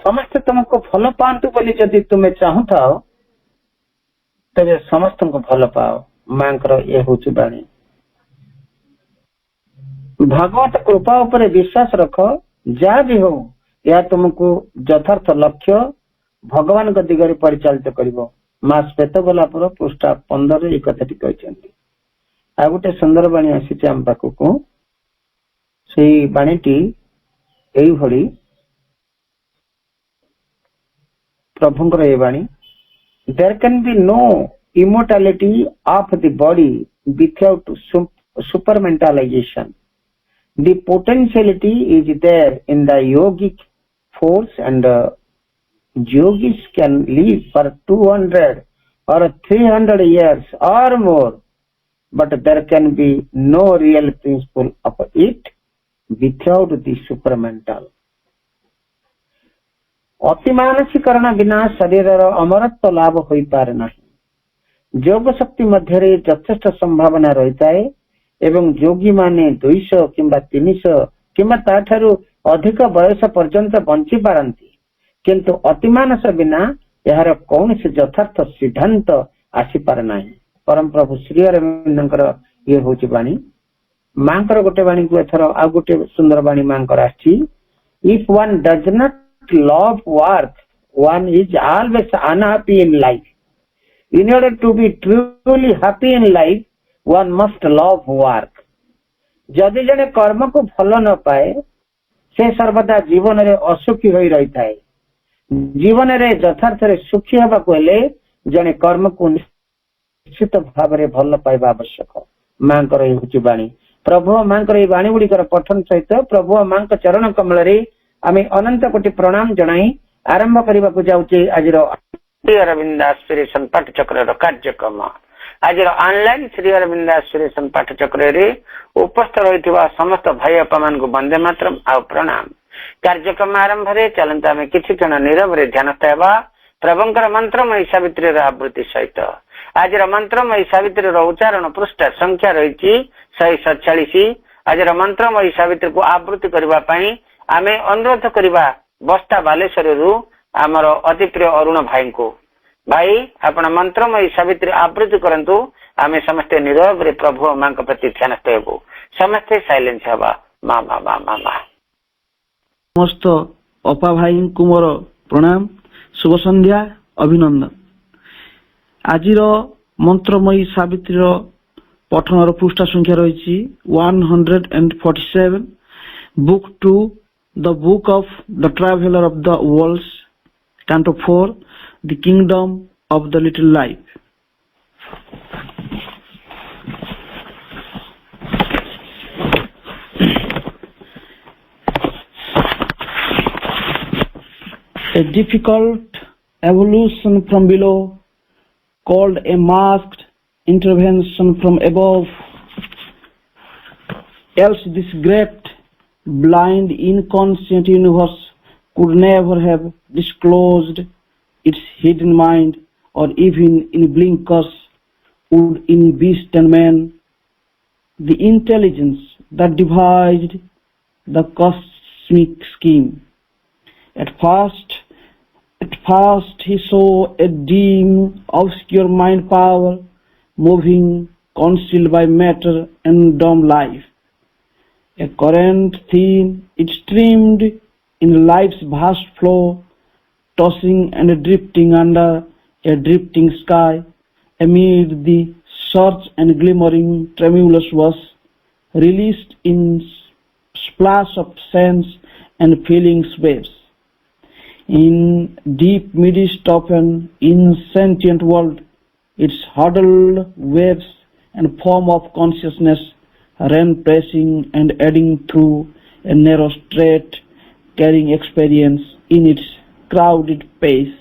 समस्ते तुमको भल पातु बोली जदि तुम्हें चाहूता तेरे समस्त को भल पाओ मां ये हूँ बाणी भगवत कृपा उपरे विश्वास रख जहाँ भी हो या तुमको यथार्थ लक्ष्य भगवान दिगरे परिचालित करिवो मां श्वेत गोलापर पृष्ठा 15 ये कथाटी कहते आ गोटे सुंदर बाणी आसी आम पाखक से बाणीटी यही प्रभुंकर ये बाणी there can be no immortality of the body without supermentalization. The potentiality is there in the yogic force and yogis can live for 200 or 300 years or more, but there can be no real principle of it without the supramental. अति मानसीकरण बिना शरीर अमरत्व लाभ हो पारे नहीं। योग शक्ति मध्य यथेष्ट संभावना रही है एवं योगी माने 200 किंबा 300 किंबा ताठारु अधिक बयस पर्यंत बंची पारंती किंतु अतिमानस बिना यार कौन से यथार्थ सिद्धांत आसी पार नहीं। परम प्रभु श्री अरविंदर ये हूँ बाणी मांकर गोटे बाणी को एथर आ गोटे सुंदर बाणी मांकर आछि if one does not love work one is always unhappy in life. In order to be truly happy in life, one must love work. जदि जने कर्म को भल न पाए से सर्वदा जीवन रे असुखी होई रही थाए। जीवन रे यथार्थ रे सुखी हवा को हेले जने कर्म को निश्चित भाव रे भल पाइबा आवश्यक। मां कर ये बाणी प्रभु मां कर ये बाणी गुडी कर पठन सहित प्रभु मां के चरण कमल रे आमे अनंत कोटि प्रणाम जणाई आरंभ करबा को जाउचे आजिर श्री अरविंद आस्पिरेशन पाठचक्र कार्यक्रम आज ऑनलाइन श्री अरविंद आस्पिरेशन पाठचक्र रे उपस्थित रही समस्त भाई अपा मान को वंदे मातरम आ प्रणाम। कार्यक्रम आरंभ रे चलंत आमे किछि क्षण नीरव रे ध्यान देबा प्रभुंकर मंत्रमयी सावित्री रा आवृत्ति सहित। आज मंत्रमयी सावित्री रा उच्चारण पृष्ठ संख्या रही 147। आज मंत्रमयी सावित्री को आवृत्ति करबा पई आमे अनुरोध करबा बस्ता बालेश्वर रु आमर अति प्रिय अरुण भाई को भाई आपण मंत्रमयी सावित्री आवृत्ति करंतु आमे समस्ते नीरव रे प्रभु मां के प्रति ध्यान देबो समस्ते साइलेंस हवा मा मा मा मा मा। समस्त अपा भाई को मोर प्रणाम शुभ संध्या अभिनंदन। आजिर मंत्रमयी सावित्री पठन पृष्ठ संख्या रही 147 book 2 the book of the traveller of the worlds Canto 4, The Kingdom of the Little Life. A difficult evolution from below, called a masked intervention from above, else this great, blind, inconscient universe could never have disclosed its hidden mind, or even in blinkers would in beast and man the intelligence that devised the cosmic scheme. At first he saw a dim, obscure mind power moving, concealed by matter and dumb life. A current thin, it streamed in life's vast flow, tossing and drifting under a drifting sky, amid the surge and glimmering tremulous was released in splash of sense and feelings waves. In deep midst of an insentient world, its huddled waves and form of consciousness ran pressing and adding through a narrow strait, carrying experience in its crowded pace.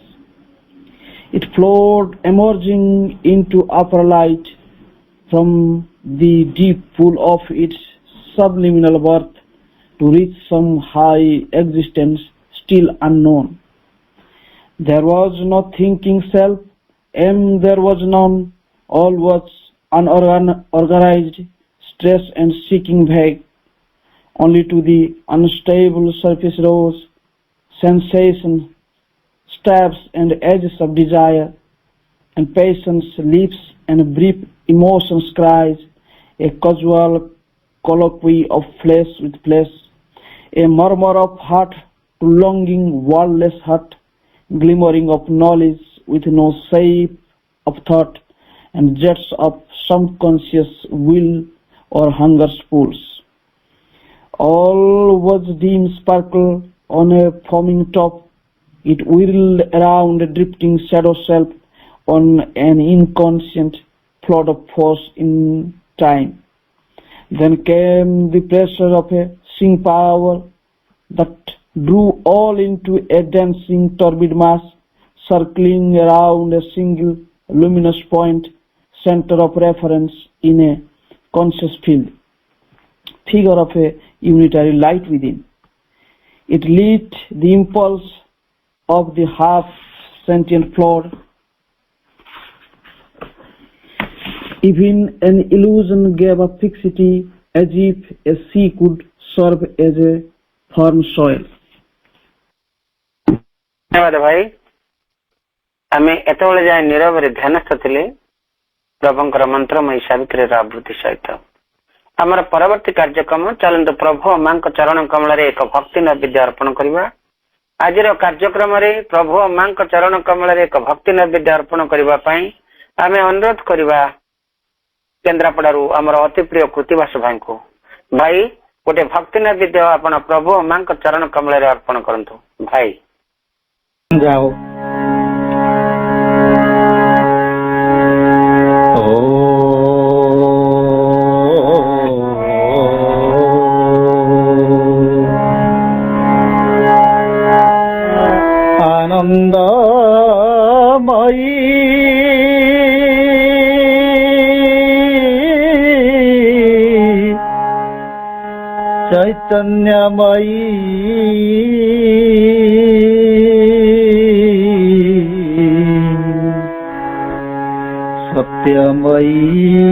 It flowed, emerging into upper light from the deep pool of its subliminal birth to reach some high existence still unknown. There was no thinking self, there was none, all was unorganized, stress and seeking vague, only to the unstable surface rose, sensation, stabs and edges of desire, and patience leaps and brief emotions cries, a casual colloquy of flesh with flesh, a murmur of heart to longing wordless heart, glimmering of knowledge with no shape of thought, and jets of subconscious will or hunger's pools. All was dim sparkle on a foaming top. It whirled around a drifting shadow self on an inconscient flood of force in time. Then came the pressure of a sing power that drew all into a dancing turbid mass, circling around a single luminous point, center of reference in a conscious field, figure of a unitary light within. It lit the impulse of the half-sentient flood. Even an illusion gave a fixity, as if a sea could serve as a firm soil. धन्यवाद भाई आम एतबे जाए नीरव ध्यानस्थ थे प्रभुंर मंत्रमयी सावित्री आवृत्ति सहित आमर परवर्ती कार्यक्रम चलतु प्रभु मां चरण कमल एक भक्ति नैवेद्य अर्पण करवा। आज कार्यक्रम प्रभु मां चरण कमल एक भक्ति नैवेद्य अर्पण करने आम अनुरोध करवा केन्द्रापड़ू आमर अति प्रिय कृतिवास भाई को भाई गोटे भक्ति नैवेद्य आपण प्रभु मां चरण कमल अर्पण करंतु भाई जाओ। चैतन्यमयी सत्यमयी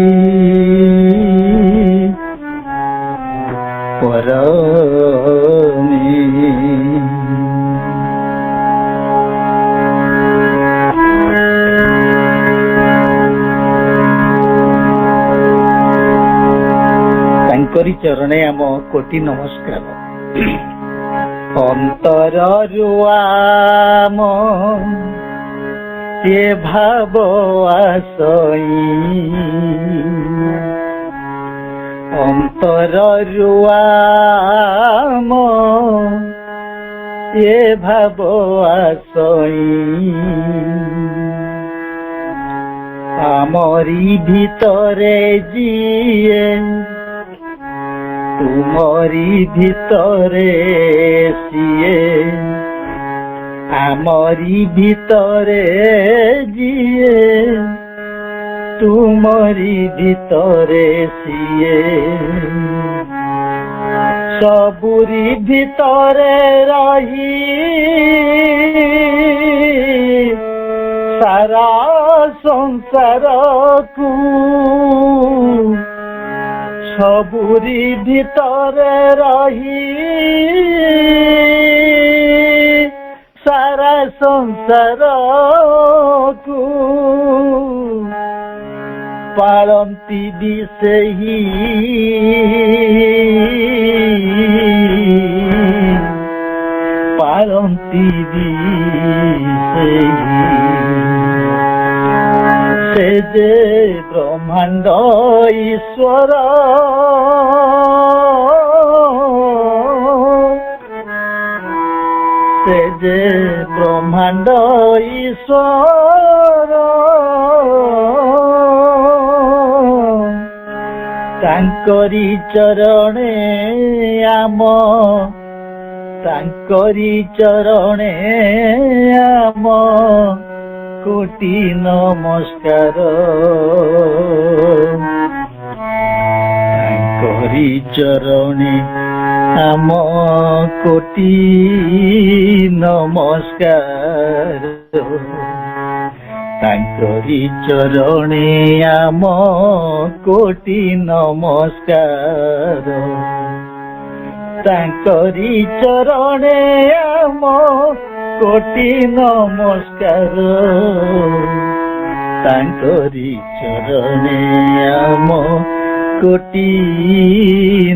परमे तांकरी चरणे आम कोटि नमस्कार। अंतररु आम से भाव आसई अंतररु आम से भाव आसई आमरी भीतरे जिए तुमरी भीतरे सिए आमरी भीतरे जिए तुमरी भीतरे सिए सबुरी भीतरे रही सारा संसार को सबुरी भीतरे रही सारा संसार को पालती भी सही पालती भी सही से जे ब्रह्मांड ईश्वर से जे ब्रह्मांड ईश्वर तांकरी चरणे आम तांकरी चरणे आम कोटि नमस्कार तांकरी चरणे आम कोटि नमस्कार ତାଙ୍କରି ଚରଣେ ଆମ କୋଟି ନମସ୍କାର ତାଙ୍କରି ଚରଣେ ଆମ କୋଟି ନମସ୍କାର ତାଙ୍କରି ଚରଣେ ଆମ କୋଟି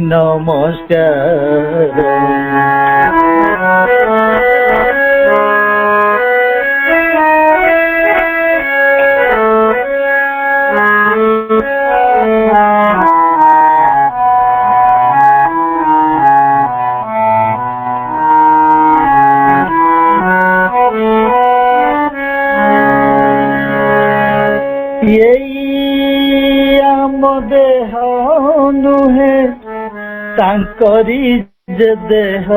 ନମସ୍କାର ଏଇ ଆମ ଦେହ ନୁହେଁ ତାଙ୍କରି ଯେ ଦେହ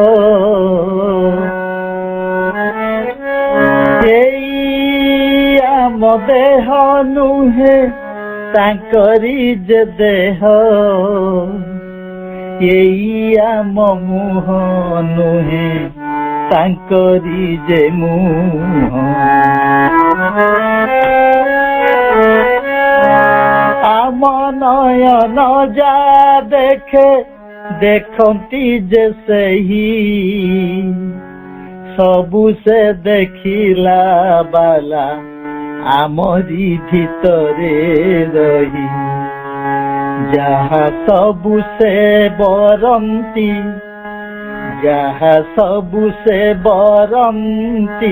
ଏଇ ଆମ ଦେହ ନୁହେଁ ତାଙ୍କରି ଯେ ଦେହ ଏଇ ଆମ ମୁହଁ ନୁହେଁ ତାଙ୍କରି ଯେ ମୁହଁ ଆମ ନୟନ ଯା ଦେଖେ ଦେଖନ୍ତି ଯେ ସେହି ସବୁ ସେ ଦେଖିଲା ବାଲା ଆମରି ଭିତରେ ରହି ଯାହା ସବୁ ସେ ବରନ୍ତି ଯାହା ସବୁ ସେ ବରନ୍ତି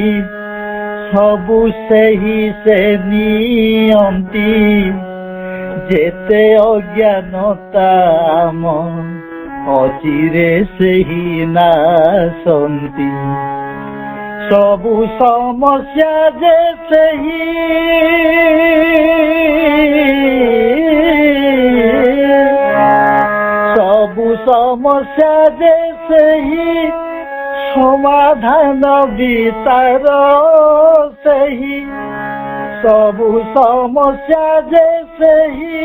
ସବୁ ସେହି ସେ ନିଅନ୍ତି ଯେତେ ଅଜ୍ଞାନତା ଆମ ଅଚିରେ ସେହି ନାଶନ୍ତି ସବୁ ସମସ୍ୟା ଯେ ସେହି ସବୁ ସମସ୍ୟା ଯେ ସେହି ସମାଧାନ ବିତାର ସେହି ସବୁ ସମସ୍ୟା ଯେ ସେହି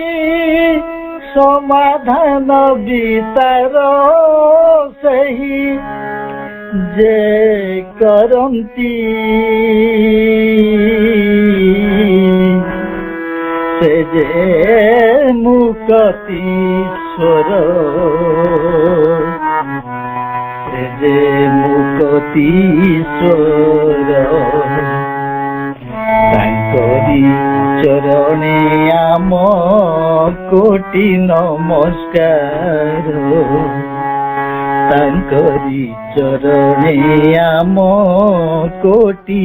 ସମାଧାନ ବିତାର ସେହି ଯେ କରନ୍ତି ସେ ଯେ ମୁକ୍ତିଶ୍ୱର ସେ ଯେ ମୁକ୍ତିଶ୍ୱର ତାଙ୍କରି ଚରଣେ ଆମ କୋଟି ନମସ୍କାର ତାଙ୍କରି ଚରଣେ ଆମ କୋଟି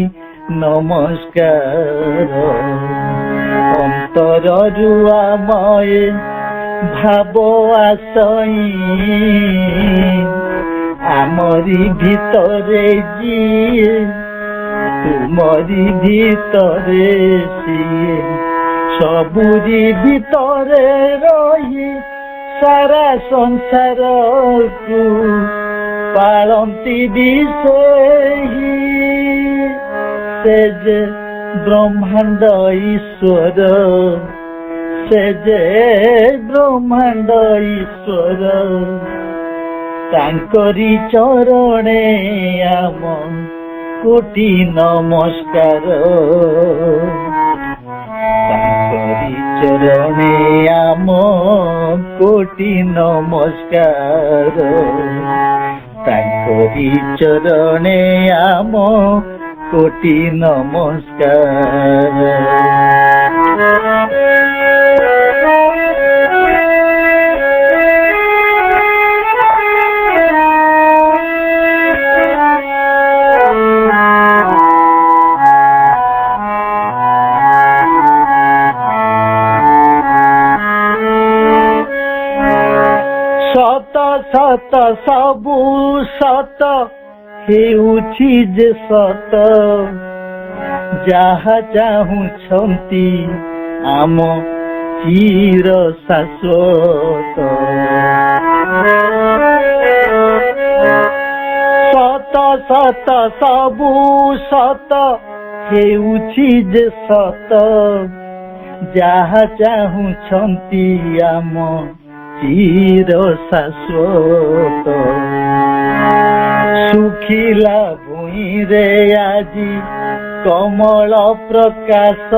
ନମସ୍କାର ଅନ୍ତରରୁ ଆମଏ ଭାବ ଆସଇ ଆମରି ଭିତରେ ଯିଏ ତୁମରି ଭିତରେ ସିଏ ସବୁରି ଭିତରେ ରହି ସାରା ସଂସାରକୁ ପାଳନ୍ତି ବି ସେହି ସେ ଯେ ବ୍ରହ୍ମାଣ୍ଡ ଈଶ୍ୱର ସେ ଯେ ବ୍ରହ୍ମାଣ୍ଡ ଈଶ୍ୱର ତାଙ୍କରି ଚରଣେ ଆମ କୋଟି ନମସ୍କାର ତାଙ୍କରି ଚରଣେ ଆମ କୋଟି ନମସ୍କାର ତାଙ୍କରି ଚରଣେ ଆମ କୋଟି ନମସ୍କାର ସତ ସତ ସବୁ ସତ ହେଉଛି ଯେ ସତ ଯାହା ଚାହୁଁଛନ୍ତି ଆମ ଚିର ଶାଶ୍ୱତ ସତ ସତ ସବୁ ସତ ହେଉଛି ଯେ ସତ ଯାହା ଚାହୁଁଛନ୍ତି ଆମ ଚିର ଶାଶ୍ୱତ ଶୁଖିଲା ଭୂଇଁରେ ଆଜି କମଳ ପ୍ରକାଶ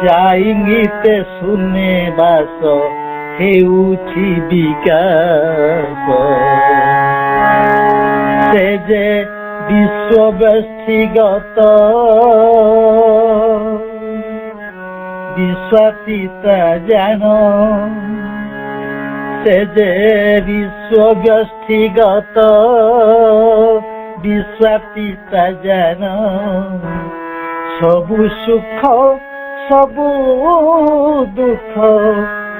ଯାଇଙ୍ଗିତେ ଶୂନ୍ୟ ବାସ ହେଉଛି ବିକାଶ ସେ ଯେ ବିଶ୍ୱବ୍ୟଷ୍ଟିଗତ ବିଶ୍ୱାତୀତା ଜାଣ ସେ ଯେ ବିଶ୍ୱବ୍ୟଷ୍ଟିଗତ ବିଶ୍ୱାତୀତା ଜାଣ ସବୁ ସୁଖ ସବୁ ଦୁଃଖ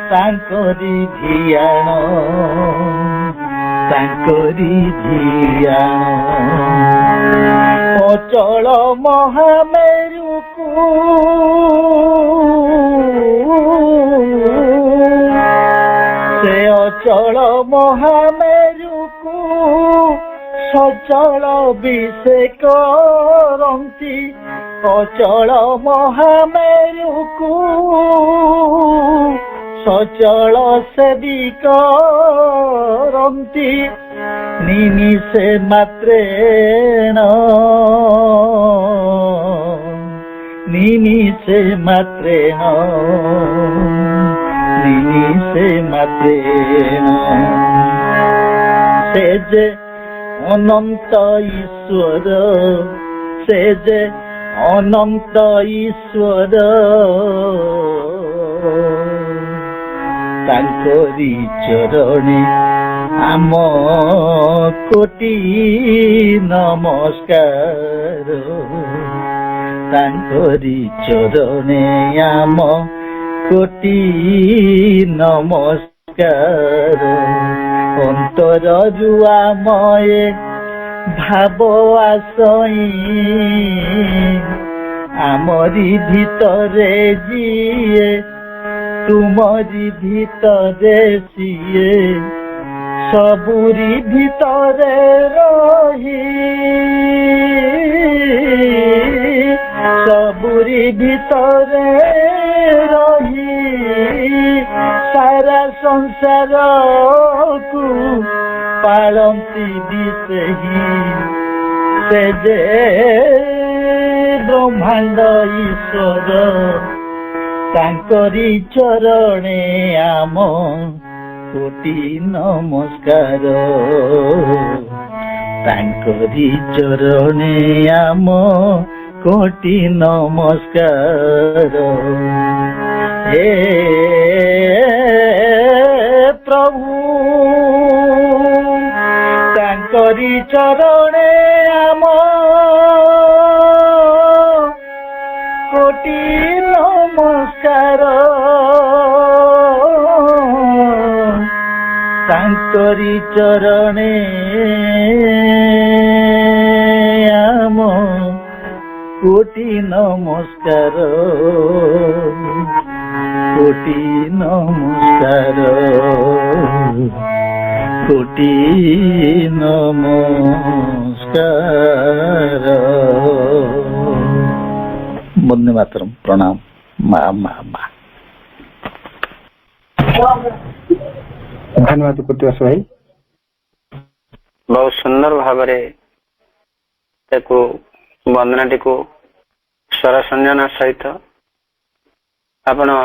ତାଙ୍କରି ଧିଆଣ ତାଙ୍କରି ଧିଆଣ ଅଚଳ ମହାମେରୁକୁ ସେ ଅଚଳ ମହାମେରୁକୁ ସଚଳ ବିଷେ କରନ୍ତି ଅଚଳ ମହାମେରୁକୁ ସଚଳ ସେବି କରନ୍ତି ନିମିଷେ ମାତ୍ରେଣ ନିମିଷେ ମାତ୍ରେଣ ନିମିଷେ ମାତ୍ରେଣ ସେ ଯେ ଅନନ୍ତ ଈଶ୍ୱର ସେ ଯେ ଅନନ୍ତ ଈଶ୍ୱର ତାଙ୍କରି ଚରଣେ ଆମ କୋଟି ନମସ୍କାର ତାଙ୍କରି ଚରଣେ ଆମ କୋଟି ନମସ୍କାର ଅନ୍ତରରୁ ଆମଏ ଭାବ ଆସଇ ଆମରି ଭିତରେ ଯିଏ ତୁମରି ଭିତରେ ସିଏ ସବୁରି ଭିତରେ ରହି ସବୁରି ଭିତରେ ରହି ସାରା ସଂସାରକୁ ପାଳନ୍ତି ବି ସେହି ସେ ଯେ ବ୍ରହ୍ମାଣ୍ଡ ଈଶ୍ୱର ତାଙ୍କରି ଚରଣେ ଆମ କୋଟି ନମସ୍କାର ତାଙ୍କରି ଚରଣେ ଆମ କୋଟି ନମସ୍କାର ହେ ପ୍ରଭୁ ତାଙ୍କରି ଚରଣେ ଆମ କୋଟି ନମସ୍କାର ତାଙ୍କରି ଚରଣେ ଆମ କୋଟି ନମସ୍କାର କୋଟି ନମସ୍କାର କୋଟି ନମସ୍କାର ବନ୍ଦେ ମାତରମ୍ ପ୍ରଣାମ ମା ମା ମା ଧନ୍ୟବାଦ କୃତିବାସ ଭାଇ ବହୁତ ସୁନ୍ଦର ଭାବରେ ତାକୁ ବନ୍ଦନାଟିକୁ ସ୍ୱର ସଂଯୋଜନା ସହିତ ଆପଣ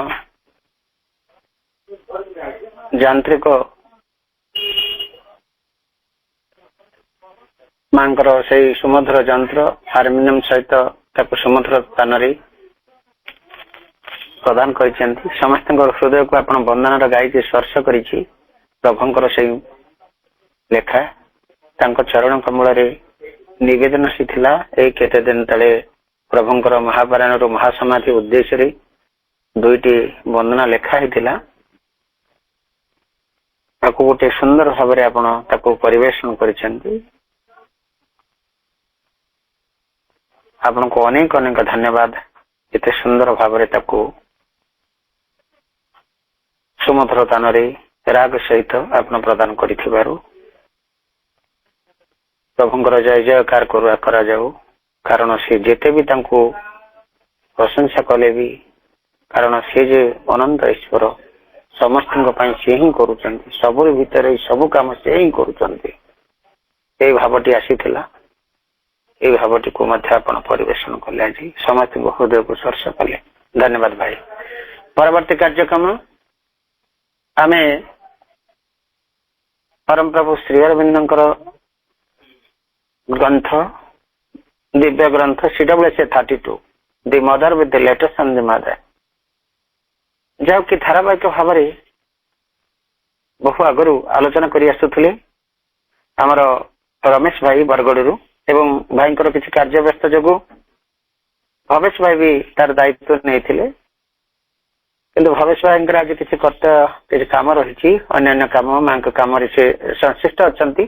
ଯାନ୍ତ୍ରିକ ମାଙ୍କର ସେଇ ସୁମଧୁର ଯନ୍ତ୍ର ହାରମୋନିୟମ ସହିତ ତାକୁ ସୁମଧୁର ସ୍ଥାନରେ ପ୍ରଦାନ କରିଛନ୍ତି ସମସ୍ତଙ୍କର ହୃଦୟକୁ ଆପଣ ବନ୍ଦନାର ଗାଇକି ସ୍ପର୍ଶ କରିଛି ପ୍ରଭୁଙ୍କର ସେଇ ଲେଖା ତାଙ୍କ ଚରଣ କମଳରେ ନିବେଦନ ଥିଲା ଏଇ କେତେ ଦିନ ତଳେ ପ୍ରଭୁଙ୍କର ମହାପାରାୟଣରୁ ମହାସମାଧି ଉଦ୍ଦେଶ୍ୟରେ ଦୁଇଟି ବନ୍ଦନା ଲେଖା ହେଇଥିଲା ତାକୁ ଗୋଟେ ସୁନ୍ଦର ଭାବରେ ଆପଣ ତାକୁ ପରିବେଷଣ କରିଛନ୍ତି ଆପଣଙ୍କୁ ଅନେକ ଅନେକ ଧନ୍ୟବାଦ ଏତେ ସୁନ୍ଦର ଭାବରେ ତାକୁ ସୁମଧୁର ତାନରେ ରାଗ ସହିତ ଆପଣ ପ୍ରଦାନ କରିଥିବାରୁ ପ୍ରଭୁଙ୍କର ଜୟ ଜୟକାର କରାଯାଉ କାରଣ ସେ ଯେତେ ବି ତାଙ୍କୁ ପ୍ରଶଂସା କଲେ ବି କାରଣ ସେ ଯେ ଅନନ୍ତ ଈଶ୍ୱର ସମସ୍ତଙ୍କ ପାଇଁ ସେ ହିଁ କରୁଛନ୍ତି ସବୁରି ଭିତରେ ସବୁ କାମ ସେ ହିଁ କରୁଛନ୍ତି এই ଭାବଟି ଆସିଥିଲା, এই ଭାବଟିକୁ ମଧ୍ୟ ଆପଣ ପରିବେଷଣ କଲେ, ଆଜି ସମସ୍ତଙ୍କ ହୃଦୟକୁ ସ୍ପର୍ଶ କଲେ। ଧନ୍ୟବାଦ ଭାଇ। ପରବର୍ତ୍ତୀ କାର୍ଯ୍ୟକ୍ରମ ଆମେ ପରମ ପ୍ରଭୁ ଶ୍ରୀ ଅରବିନ୍ଦଙ୍କର ଗ୍ରନ୍ଥ, ଦିବ୍ୟ ଗ୍ରନ୍ଥ CWSA 32 the Mother with the letters on the Mother, ଯାହାକି ଧାରାବାହିକ ଭାବରେ ବହୁ ଆଗରୁ ଆଲୋଚନା କରି ଆସୁଥିଲେ ଆମର ରମେଶ ଭାଇ ବରଗଡ଼ରୁ, ଏବଂ ଭାଇଙ୍କର କିଛି କାର୍ଯ୍ୟ ବ୍ୟସ୍ତ ଯୋଗୁଁ ଭବେଶ ଭାଇ ବି ତାର ଦାୟିତ୍ୱ ନେଇଥିଲେ। କିନ୍ତୁ ଭବେଶ ଭାଇଙ୍କର ଆଜି କିଛି କାମ ରହିଛି, ଅନ୍ୟାନ୍ୟ କାମ, ମାଙ୍କ କାମରେ ସେ ସଂଶ୍ଳିଷ୍ଟ ଅଛନ୍ତି।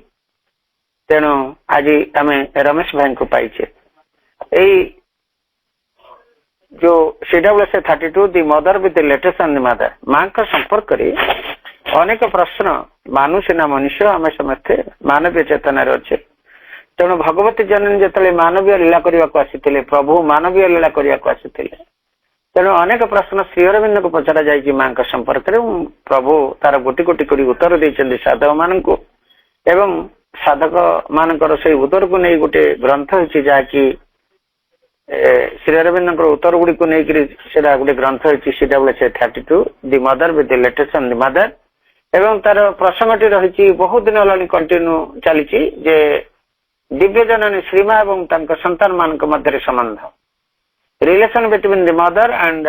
ତେଣୁ ଆଜି ଆମେ ରମେଶ ଭାଇଙ୍କୁ ପାଇଛେ। ଏଇ ଯୋଉ CWSA 32 the Mother with the letters on the Mother, ମାଙ୍କ ସମ୍ପର୍କରେ ଅନେକ ପ୍ରଶ୍ନ, ମାନୁ ସିନା ମନୁଷ୍ୟ, ଆମେ ସମସ୍ତେ ମାନବୀୟ ଚେତନାରେ ଅଛେ। ତେଣୁ ଭଗବତୀ ଜନନୀ ଯେତେବେଳେ ମାନବୀୟ ଲୀଳା କରିବାକୁ ଆସିଥିଲେ, ପ୍ରଭୁ ମାନବୀୟ ଲୀଳା କରିବାକୁ ଆସିଥିଲେ, ତେଣୁ ଅନେକ ପ୍ରଶ୍ନ ଶ୍ରୀ ଅରବିନ୍ଦଙ୍କୁ ପଚରା ଯାଇଛି ମାଙ୍କ ସମ୍ପର୍କରେ। ପ୍ରଭୁ ତାର ଗୋଟି ଗୋଟି କରି ଉତ୍ତର ଦେଇଛନ୍ତି ସାଧକ ମାନଙ୍କୁ, ଏବଂ ସାଧକ ମାନଙ୍କର ସେଇ ଉତ୍ତରକୁ ନେଇ ଗୋଟେ ଗ୍ରନ୍ଥ ହେଇଛି, ଯାହାକି ଶ୍ରୀ ଅରବିନ୍ଦଙ୍କର ଉତ୍ତର ଗୁଡିକୁ ନେଇକରି ସେଟା ଗୋଟେ ଗ୍ରନ୍ଥ ହେଇଛି CWSA 32 the Mother with the letters on the Mother. ଏବଂ ତାର ପ୍ରସଙ୍ଗଟି ରହିଛି, ବହୁତ ଦିନ ହେଲାଣି କଣ୍ଟିନ୍ୟୁ ଚାଲିଛି, ଯେ ଦିବ୍ୟ ଜନନୀ ଶ୍ରୀମା ଏବଂ ତାଙ୍କ ସନ୍ତାନ ମାନଙ୍କ ମଧ୍ୟରେ ସମ୍ବନ୍ଧ, relation between the mother and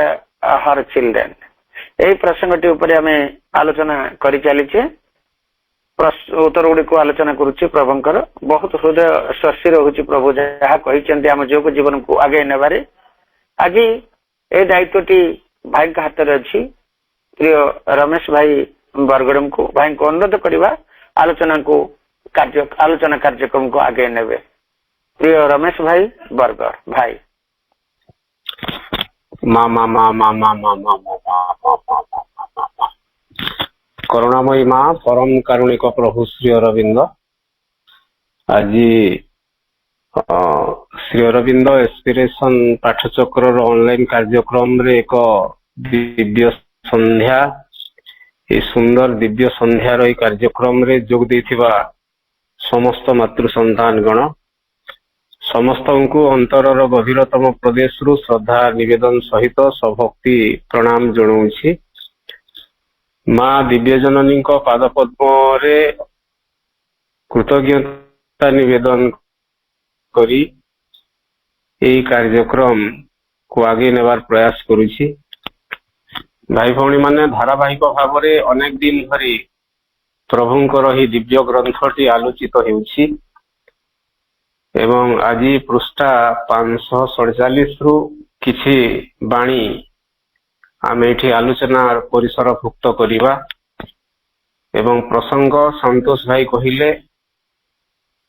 her children. ଏହି ପ୍ରସଙ୍ଗଟି ଉପରେ ଆମେ ଆଲୋଚନା କରି ଚାଲିଛେ। ଉତ୍ତର ଗୁଡିକୁ ଆଲୋଚନା କରୁଛି ପ୍ରଭୁଙ୍କର। ବହୁତ ହୃଦୟ ସ୍ପର୍ଶୀ ରହୁଛି ପ୍ରଭୁ ଯାହା କହିଛନ୍ତି ଆମ ଯୋଗ ଜୀବନକୁ ଆଗେଇ ନେବାରେ। ଆଜି ଏ ଦାୟିତ୍ୱଟି ଭାଇଙ୍କ ହାତରେ ଅଛି। ପ୍ରିୟ ରମେଶ ଭାଇ ବରଗଡ଼ଙ୍କୁ ଭାଇଙ୍କୁ ଅନୁରୋଧ କରିବା ଆଲୋଚନା କାର୍ଯ୍ୟକ୍ରମକୁ ଆଗେଇ ନେବେ। ପ୍ରିୟ ରମେଶ ଭାଇ ବରଗଡ଼ ଭାଇ। କରୁଣାମୟୀ ମା, ପରମ କାରୁଣିକ ପ୍ରଭୁ ଶ୍ରୀ ଅରବିନ୍ଦ, ଆଜି ଶ୍ରୀ ଅରବିନ୍ଦ ଏସ୍ପିରେସନ ପାଠଚକ୍ରର ଅନଲାଇନ କାର୍ଯ୍ୟକ୍ରମରେ ଏକ ଦିବ୍ୟ ସନ୍ଧ୍ୟା, এই ସୁନ୍ଦର ଦିବ୍ୟ ସନ୍ଧ୍ୟାର ଏହି କାର୍ଯ୍ୟକ୍ରମରେ ଯୋଗ ଦେଇଥିବା ସମସ୍ତ ମାତୃ ସନ୍ତାନ ଗଣ ସମସ୍ତଙ୍କୁ ଅନ୍ତରର ଗଭୀରତମ ପ୍ରଦେଶରୁ ଶ୍ରଦ୍ଧା ନିବେଦନ ସହିତ ସଭକ୍ତି ପ୍ରଣାମ ଜଣାଉଛି। ମା ଦିବ୍ୟ ଜନନୀଙ୍କ ପାଦ ପଦ୍ମରେ କୃତଜ୍ଞତା ନିବେଦନ କରି ଏହି କାର୍ଯ୍ୟକ୍ରମକୁ ଆଗେଇ ନେବାର ପ୍ରୟାସ କରୁଛି। ଭାଇ ଭଉଣୀ ମାନେ, ଧାରାବାହିକ ଭାବରେ ଅନେକ ଦିନ ଧରି ପ୍ରଭୁଙ୍କର ଏହି ଦିବ୍ୟ ଗ୍ରନ୍ଥଟି ଆଲୋଚିତ ହେଉଛି ଏବଂ ଆଜି ପୃଷ୍ଠା 547ରୁ କିଛି ବାଣୀ ଆମେ ଏଠି ଆଲୋଚନା ପରିସରଭୁକ୍ତ କରିବା। ଏବଂ ପ୍ରସଙ୍ଗ ସନ୍ତୋଷ ଭାଇ କହିଲେ,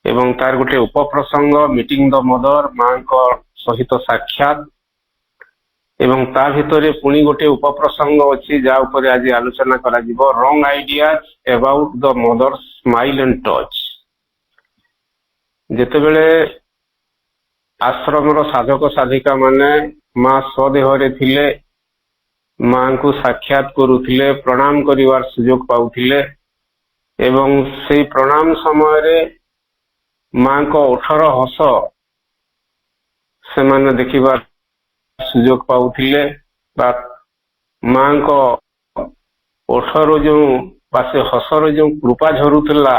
ଏବଂ ତାର ଗୋଟେ ଉପପ୍ରସଙ୍ଗ ମିଟିଂ ଦ ମଦର, ମାଙ୍କ ସହିତ ସାକ୍ଷାତ, ଏବଂ ତା ଭିତରେ ପୁଣି ଗୋଟେ ଉପପ୍ରସଙ୍ଗ ଅଛି ଯାହା ଉପରେ ଆଜି ଆଲୋଚନା କରାଯିବ, ରଙ୍ଗ ideas about the Mother smile and touch. ଯେତେବେଳେ ଆଶ୍ରମର ସାଧକ ସାଧିକା ମାନେ ମା ସ୍ୱଦେହରେ ଥିଲେ, ମାଙ୍କୁ ସାକ୍ଷାତ କରୁଥିଲେ, ପ୍ରଣାମ କରିବାର ସୁଯୋଗ ପାଉଥିଲେ, ଏବଂ ସେଇ ପ୍ରଣାମ ସମୟରେ ମାଙ୍କ ଓଠର ହସ ସେମାନେ ଦେଖିବାର ସୁଯୋଗ ପାଉଥିଲେ, ବା ମାଙ୍କ ଓଠର ଯେଉଁ ବା ସେ ହସର ଯେଉଁ କୃପା ଝରୁଥିଲା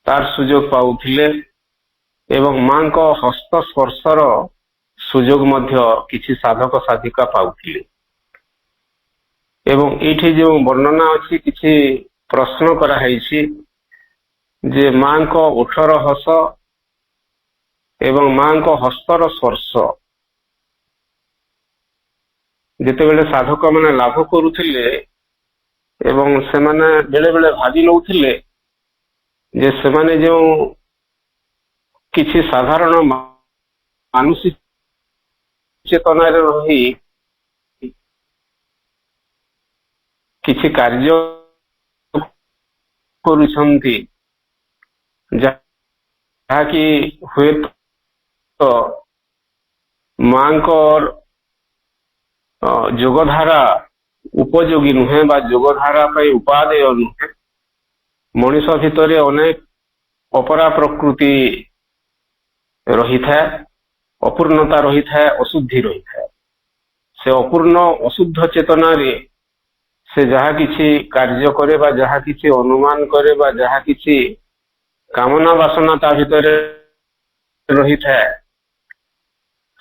ତାର ସୁଯୋଗ ପାଉଥିଲେ, ଏବଂ ମାଙ୍କ ହସ୍ତ ସ୍ପର୍ଶର ସୁଯୋଗ ମଧ୍ୟ କିଛି ସାଧକ ସାଧିକା ପାଉଥିଲେ। ଏବଂ ଏଇଠି ଯେଉଁ ବର୍ଣ୍ଣନା ଅଛି, କିଛି ପ୍ରଶ୍ନ କରାଯାଇଛି ଯେ ମାଙ୍କ ଓଠର ହସ ଏବଂ ମାଙ୍କ ହସ୍ତର ସ୍ପର୍ଶ ଯେତେବେଳେ ସାଧକ ମାନେ ଲାଭ କରୁଥିଲେ, ଏବଂ ସେମାନେ ବେଳେ ବେଳେ ଭାବି ନେଉଥିଲେ ଯେ ସେମାନେ ଯେଉଁ କିଛି ସାଧାରଣ ମାନସିକ ଚେତନାରେ ରହି କିଛି କାର୍ଯ୍ୟ କରୁଛନ୍ତି, ଯାହାକି ହୁଏତ ମାଙ୍କର ଯୋଗଧାରା ଉପଯୋଗୀ ନୁହେଁ ବା ଯୋଗଧାରା ପାଇଁ ଉପାଦେୟ ନୁହେଁ। ମଣିଷ ଭିତରେ ଅନେକ ଅପରା ପ୍ରକୃତି ରହିଥାଏ, ଅପୂର୍ଣ୍ଣତା ରହିଥାଏ, ଅଶୁଦ୍ଧି ରହିଥାଏ। ସେ ଅପୂର୍ଣ୍ଣ ଅଶୁଦ୍ଧ ଚେତନାରେ ସେ ଯାହା କିଛି କାର୍ଯ୍ୟ କରେ ବା ଯାହା କିଛି ଅନୁମାନ କରେ ବା ଯାହା କିଛି କାମନା ବାସନା ତା ଭିତରେ ରହିଥାଏ,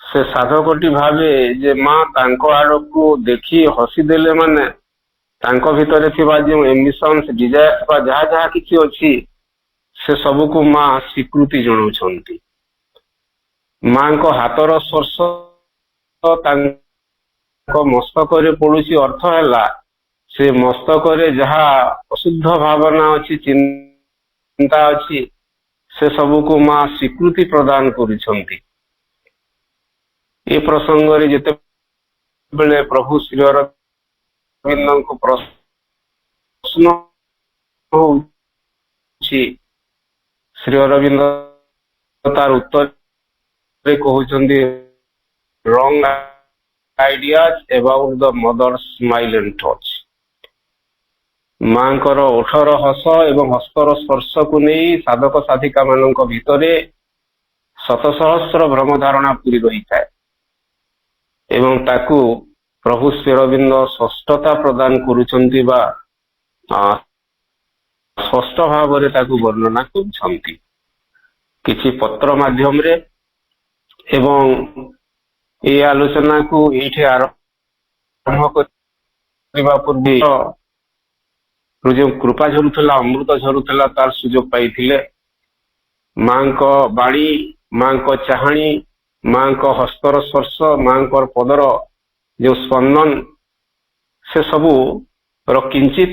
ସେ ସାଧକଟି ଭାବେ ଯେ ମା ତାଙ୍କ ଆଡକୁ ଦେଖି ହସିଦେଲେ ମାନେ ତାଙ୍କ ଭିତରେ ଥିବା ଯେଉଁ ଏମିଶନ୍ସ ଡିଜାୟାର ବା ଯାହା ଯାହା କିଛି ଅଛି ସେ ସବୁକୁ ମା ସ୍ୱୀକୃତି ଜଣାଉଛନ୍ତି। ମାଙ୍କ ହାତର ସ୍ପର୍ଶ ତାଙ୍କ ମସ୍ତକରେ ପଡୁଛି, ଅର୍ଥ ହେଲା ସେ ମସ୍ତକରେ ଯାହା ଅଶୁଦ୍ଧ ଭାବନା ଅଛି, ଚିନ୍ତା ଅଛି, ସେ ସବୁକୁ ମା ସ୍ୱୀକୃତି ପ୍ରଦାନ କରୁଛନ୍ତି। ଏ ପ୍ରସଙ୍ଗରେ ଯେତେବେଳେ ପ୍ରଭୁ ଶ୍ରୀ ଅରବିନ୍ଦଙ୍କୁ ପ୍ରଶ୍ନ ହେଉଛି, ଶ୍ରୀ ଅରବିନ୍ଦ ତାର ଉତ୍ତରରେ କହୁଛନ୍ତି wrong ideas about the mother's smile and touch। ମାଙ୍କର ଓଠର ହସ ଏବଂ ହସ୍ତର ସ୍ପର୍ଶକୁ ନେଇ ସାଧକ ସାଧିକା ମାନଙ୍କ ଭିତରେ ଶତ ସହସ୍ର ଭ୍ରମ ଧାରଣା ପୂରି ରହିଥାଏ ଏବଂ ତାକୁ ପ୍ରଭୁ ଶ୍ରୀ ଅରବିନ୍ଦ ସ୍ପଷ୍ଟତା ପ୍ରଦାନ କରୁଛନ୍ତି ବା ସ୍ପଷ୍ଟ ଭାବରେ ତାକୁ ବର୍ଣ୍ଣନା କରୁଛନ୍ତି କିଛି ପତ୍ର ମାଧ୍ୟମରେ। ଏବଂ এই ଆଲୋଚନାକୁ ଏଇଠି ଆରମ୍ଭ କରିବା ପୂର୍ବେ ଯେଉଁ କୃପା ଝରୁଥିଲା, ଅମୃତ ଝରୁଥିଲା, ତାର ସୁଯୋଗ ପାଇଥିଲେ। ମାଙ୍କ ବାଣୀ, ମାଙ୍କ ଚାହାଣୀ, ମାଙ୍କ ହସ୍ତର ସ୍ପର୍ଶ, ମାଙ୍କର ପଦର ଯେଉଁ ସ୍ପନ୍ଦନ, ସେ ସବୁର କିଞ୍ଚିତ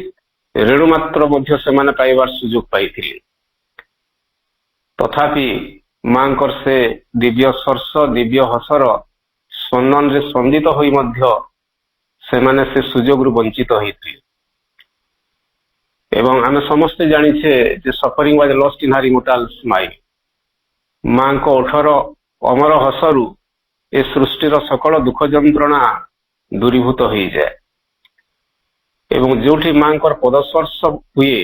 ରେଣୁ ମାତ୍ର ମଧ୍ୟ ସେମାନେ ପାଇବାର ସୁଯୋଗ ପାଇଥିଲେ। ତଥାପି ମାଙ୍କର ସେ ଦିବ୍ୟ ସ୍ପର୍ଶ, ଦିବ୍ୟ ହସର ସ୍ପନ୍ଦନରେ ସ୍ପନ୍ଦିତ ହୋଇ ମଧ୍ୟ ସେମାନେ ସେ ସୁଯୋଗରୁ ବଞ୍ଚିତ ହୋଇଥିଲେ। ଏବଂ ଆମେ ସମସ୍ତେ ଜାଣିଛେ ଯେ suffering was lost in her immortal smile. ମାଙ୍କ ଓଠର ଅମର ହସରୁ ଏ ସୃଷ୍ଟିର ସକଳ ଦୁଃଖ ଯନ୍ତ୍ରଣା ଦୂରୀଭୂତ ହୋଇଯାଏ। ଏବଂ ଯୋଉଠି ମାଙ୍କର ପଦସ୍ପର୍ଶ ହୁଏ,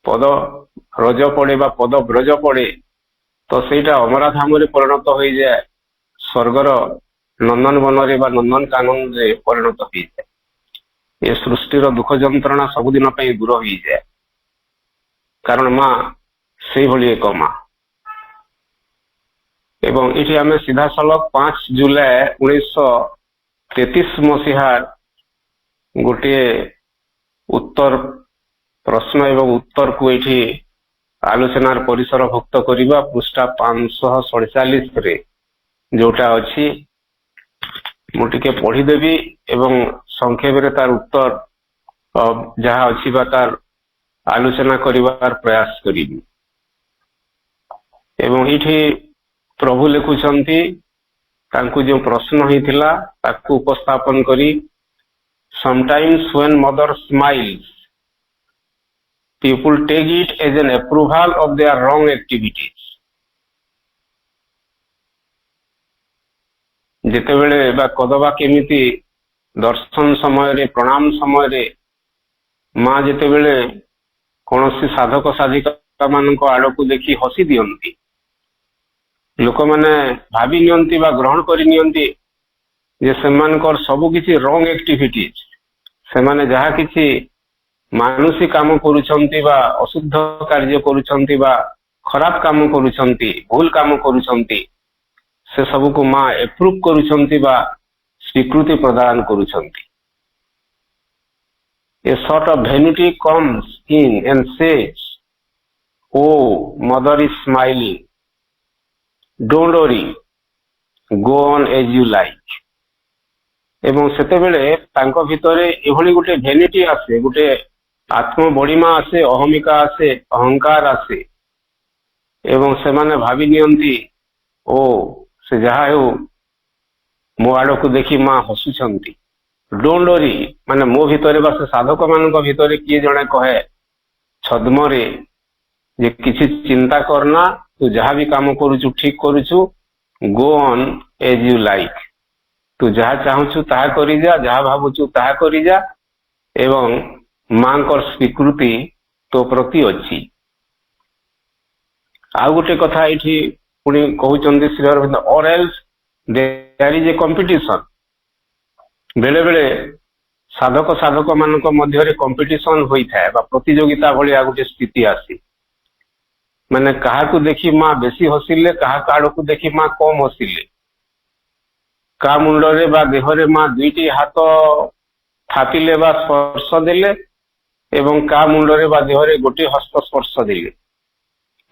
ପଦ ରଜ ପଡେ ବା ପଦ ବ୍ରଜ ପଡେ, ତ ସେଇଟା ଅମରାଧାମରେ ପରିଣତ ହୋଇଯାଏ, ସ୍ୱର୍ଗର ନନ୍ଦନବନରେ ବା ନନ୍ଦନକାନନରେ ପରିଣତ ହୋଇଯାଏ। ଏ ସୃଷ୍ଟିର ଦୁଃଖ ଯନ୍ତ୍ରଣା ସବୁଦିନ ପାଇଁ ଦୂର ହୋଇଯାଏ, କାରଣ ମା ସେଇଭଳି ଏକ ମା। ଏବଂ ଏଠି ଆମେ ସିଧାସଳଖ 5 ଜୁଲାଇ 1933 ମସିହାର ଗୋଟିଏ ଉତ୍ତର ପ୍ରଶ୍ନ ଏବଂ ଉତ୍ତରକୁ ଏଠି ଆଲୋଚନାର ପରିସର ଭୁକ୍ତ କରିବା। ପୃଷ୍ଠା 547ରେ ଯୋଉଟା ଅଛି, ମୁଁ ଟିକେ ପଢିଦେବି ଏବଂ ସଂକ୍ଷେପରେ ତାର ଉତ୍ତର ଯାହା ଅଛି ବା ତାର ଆଲୋଚନା କରିବାର ପ୍ରୟାସ କରିବି। ଏବଂ ଏଇଠି ପ୍ରଭୁ ଲେଖୁଛନ୍ତି, ତାଙ୍କୁ ଯେଉଁ ପ୍ରଶ୍ନ ହେଇଥିଲା ତାକୁ ଉପସ୍ଥାପନ କରି, sometimes when mother smiles people take it as an approval of their wrong activities। ଯେତେବେଳେ ବା କଦବା କେମିତି ଦର୍ଶନ ସମୟରେ, ପ୍ରଣାମ ସମୟରେ ମା ଯେତେବେଳେ କୌଣସି ସାଧକ ସାଧିକା ମାନଙ୍କ ଆଡକୁ ଦେଖି ହସି ଦିଅନ୍ତି, ଲୋକମାନେ ଭାବି ନିଅନ୍ତି ବା ଗ୍ରହଣ କରି ନିଅନ୍ତି ଯେ ସେମାନଙ୍କର ସବୁ କିଛି ରଙ୍ଗ ଆକ୍ଟିଭିଟିଜ, ସେମାନେ ଯାହା କିଛି ମାନୁଷୀ କାମ କରୁଛନ୍ତି ବା ଅଶୁଦ୍ଧ କାର୍ଯ୍ୟ କରୁଛନ୍ତି ବା ଖରାପ କାମ କରୁଛନ୍ତି, ଭୁଲ କାମ କରୁଛନ୍ତି, ସେ ସବୁକୁ ମା ଏପ୍ରୁଭ କରୁଛନ୍ତି ବା ସ୍ୱୀକୃତି ପ୍ରଦାନ କରୁଛନ୍ତି। A sort of vanity comes in and says, oh, mother is smiling, don't worry, go on as you like। ଏବଂ ସେତେବେଳେ ତାଙ୍କ ଭିତରେ ଏଭଳି ଗୋଟେ ଭ୍ୟାନିଟି ଆସେ, ଗୋଟେ ଆତ୍ମବଡ଼ିମା ଆସେ, ଅହମିକା ଆସେ, ଅହଙ୍କାର ଆସେ ଏବଂ ସେମାନେ ଭାବି ନିଅନ୍ତି, ଓ ସେ ଯାହା ହେଉ ମୋ ଆଡକୁ ଦେଖି ମା ହସୁଛନ୍ତି। ଡୋଣ୍ଟ ୱରି, ମାନେ ମୋ ଭିତରେ ବା ସେ ସାଧକ ମାନଙ୍କ ଭିତରେ କିଏ ଜଣେ କହେ ଛଦ୍ମରେ ଯେ କିଛି ଚିନ୍ତା କରନା, ତୁ ଯାହା ବି କାମ କରୁଛୁ ଠିକ କରୁଛୁ, ଗୋ ଅନ୍ ଏଜ ୟୁ ଲାଇକ, ତୁ ଯାହା ଚାହୁଁଛୁ ତାହା କରିଯା, ଯାହା ଭାବୁଛୁ ତାହା କରିଯା ଏବଂ ମାଙ୍କର ସ୍ୱୀକୃତି ତୋ ପ୍ରତି ଅଛି। ଆଉ ଗୋଟେ କଥା ଏଇଠି ପୁଣି କହୁଛନ୍ତି Shri Aurobindo, or else there is a competition. ବେଳେ ବେଳେ ସାଧକ ସାଧକ ମାନଙ୍କ ମଧ୍ୟରେ କମ୍ପିଟିସନ ହୋଇଥାଏ ବା ପ୍ରତିଯୋଗିତା ଭଳିଆ ଗୋଟେ ସ୍ଥିତି ଆସି, ମାନେ କାହାକୁ ଦେଖି ମା ବେଶୀ ହସିଲେ, କାହାକୁ ଆଡକୁ ଦେଖି ମା କମ ହସିଲେ, କାହା ମୁଣ୍ଡରେ ବା ଦେହରେ ମା ଦୁଇଟି ହାତ ଥାପିଲେ ବା ସ୍ପର୍ଶ ଦେଲେ ଏବଂ କାହା ମୁଣ୍ଡରେ ବା ଦେହରେ ଗୋଟିଏ ହସ୍ତ ସ୍ପର୍ଶ ଦେଲେ।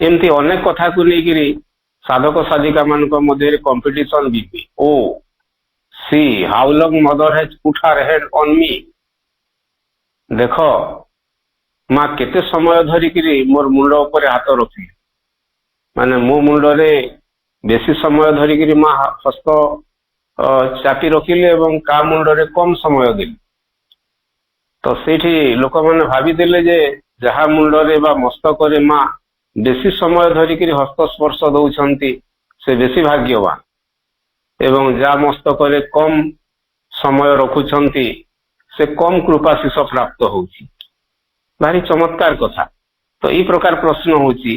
ଏମିତି ଅନେକ କଥାକୁ ନେଇକିରି ସାଧକ ସାଧିକା ମାନଙ୍କ ମଧ୍ୟରେ କମ୍ପିଟିସନ ବି। Oh see how long mother has put her head on me. ଦେଖ ମା କେତେ ସମୟ ଧରିକିରି ମୋର ମୁଣ୍ଡ ଉପରେ ହାତ ରଖିଲେ, ମାନେ ମୋ ମୁଣ୍ଡରେ ବେଶୀ ସମୟ ଧରିକିରି ମା ହସ୍ତ ଚାପି ରଖିଲେ ଏବଂ କାହା ମୁଣ୍ଡରେ କମ ସମୟ ଦେଲେ। ତ ସେଇଠି ଲୋକମାନେ ଭାବିଦେଲେ ଯେ ଯାହା ମୁଣ୍ଡରେ ବା ମସ୍ତକରେ ମା ବେଶୀ ସମୟ ଧରିକିରି ହସ୍ତସ୍ପର୍ଶ ଦଉଛନ୍ତି ସେ ବେଶୀ ଭାଗ୍ୟବାନ, ଏବଂ ଯାହା ମସ୍ତକରେ କମ ସମୟ ରଖୁଛନ୍ତି ସେ କମ କୃପାଶିଷ ପ୍ରାପ୍ତ ହଉଛି। ଭାରି ଚମତ୍କାର କଥା। ତ ଏଇ ପ୍ରକାର ପ୍ରଶ୍ନ ହଉଛି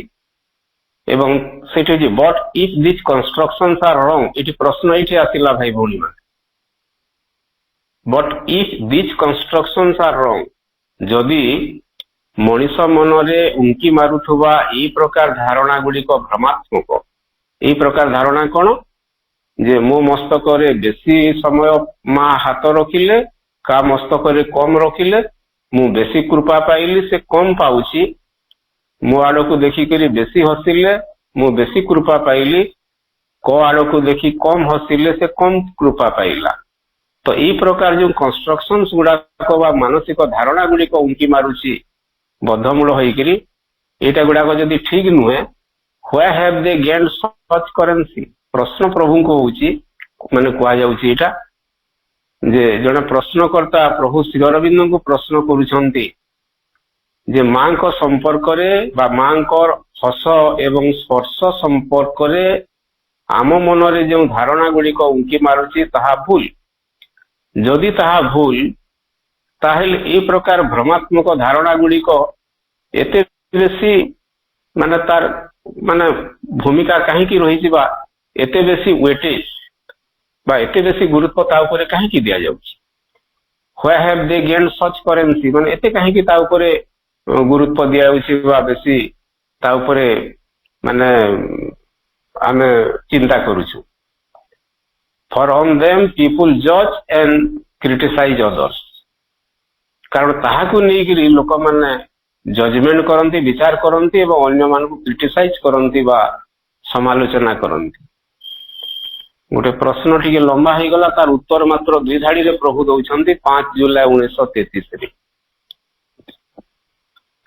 ଏବଂ ସେଇଠି ହଉଛି ବଟ୍ ଇଫ୍ ଦିସ୍ କନଷ୍ଟ୍ରକ୍ସନ୍ସ ଆର୍ ରଙ୍ଗ। ଏଠି ପ୍ରଶ୍ନ ଏଇଠି ଆସିଲା ଭାଇ ଭଉଣୀ ମାନେ, ବଟ୍ ଇଫ୍ ଦିସ୍ କନଷ୍ଟ୍ରକ୍ସନ୍ସ ଆର୍ ରଙ୍ଗ, ଯଦି ମଣିଷ ମନରେ ଉଙ୍କି ମାରୁଥିବା ଏଇ ପ୍ରକାର ଧାରଣା ଗୁଡିକ ଭ୍ରମାତ୍ମକ। ଏଇ ପ୍ରକାର ଧାରଣା କଣ, ଯେ ମୋ ମସ୍ତକରେ ବେଶୀ ସମୟ ମା ହାତ ରଖିଲେ, କାହା ମସ୍ତକରେ କମ ରଖିଲେ ମୁଁ ବେଶୀ କୃପା ପାଇଲି, ସେ କମ ପାଉଛି। ମୋ ଆଡକୁ ଦେଖିକରି ବେଶୀ ହସିଲେ ମୁଁ ବେଶୀ କୃପା ପାଇଲି, କ ଆଡକୁ ଦେଖି କମ ହସିଲେ ସେ କମ କୃପା ପାଇଲା। ତ ଏଇ ପ୍ରକାର ଯୋଉ କନଷ୍ଟ୍ରକ୍ସନ୍ସ ଗୁଡାକ ବା ମାନସିକ ଧାରଣା ଗୁଡିକ ଉଙ୍କି ମାରୁଛି ବଦ୍ଧମୂଳ ହେଇକିରି, ଏଇଟା ଗୁଡାକ ଯଦି ଠିକ ନୁହେଁ, where have they gained such currency? ପ୍ରଶ୍ନ ପ୍ରଭୁଙ୍କୁ ହଉଛି, ମାନେ କୁହାଯାଉଛି ଏଇଟା ଯେ ଜଣେ ପ୍ରଶ୍ନକର୍ତ୍ତା ପ୍ରଭୁ ଶ୍ରୀ ଅରବିନ୍ଦଙ୍କୁ ପ୍ରଶ୍ନ କରୁଛନ୍ତି ଯେ ମାଙ୍କ ସମ୍ପର୍କରେ ବା ମାଙ୍କର ହସ ଏବଂ ସ୍ପର୍ଶ ସମ୍ପର୍କରେ ଆମ ମନରେ ଯେଉଁ ଧାରଣା ଗୁଡିକ ଉଙ୍କି ମାରୁଛି ତାହା ଭୁଲ। ଯଦି ତାହା ଭୁଲ, ତାହେଲେ ଏଇ ପ୍ରକାର ଭ୍ରମାତ୍ମକ ଧାରଣା ଗୁଡିକ ଏତେ ବେଶୀ ମାନେ ତାର ମାନେ ଭୂମିକା କାହିଁକି ରହିଛି ବା ଏତେ ବେଶୀ ୱେଟେଜ ବା ଏତେ ବେଶୀ ଗୁରୁତ୍ୱ ତା ଉପରେ କାହିଁକି ଦିଆଯାଉଛି? where have they gained such currency? ମାନେ ଏତେ କାହିଁକି ତା ଉପରେ ଗୁରୁତ୍ୱ ଦିଆଯାଉଛି ବା ବେଶୀ ତା ଉପରେ ମାନେ ଆମେ ଚିନ୍ତା କରୁଛୁ। for on them people judge and criticize others। କାରଣ ତାହାକୁ ନେଇକିରି ଲୋକମାନେ ଜଜମେଣ୍ଟ କରନ୍ତି, ବିଚାର କରନ୍ତି ଏବଂ ଅନ୍ୟମାନଙ୍କୁ କ୍ରିଟିସାଇଜ କରନ୍ତି ବା ସମାଲୋଚନା କରନ୍ତି। ଗୋଟେ ପ୍ରଶ୍ନ ଟିକେ ଲମ୍ବା ହେଇଗଲା, ତାର ଉତ୍ତର ମାତ୍ର 2 ଧାଡିରେ ପ୍ରଭୁ ଦଉଛନ୍ତି 5 ଜୁଲାଇ 1933ରେ।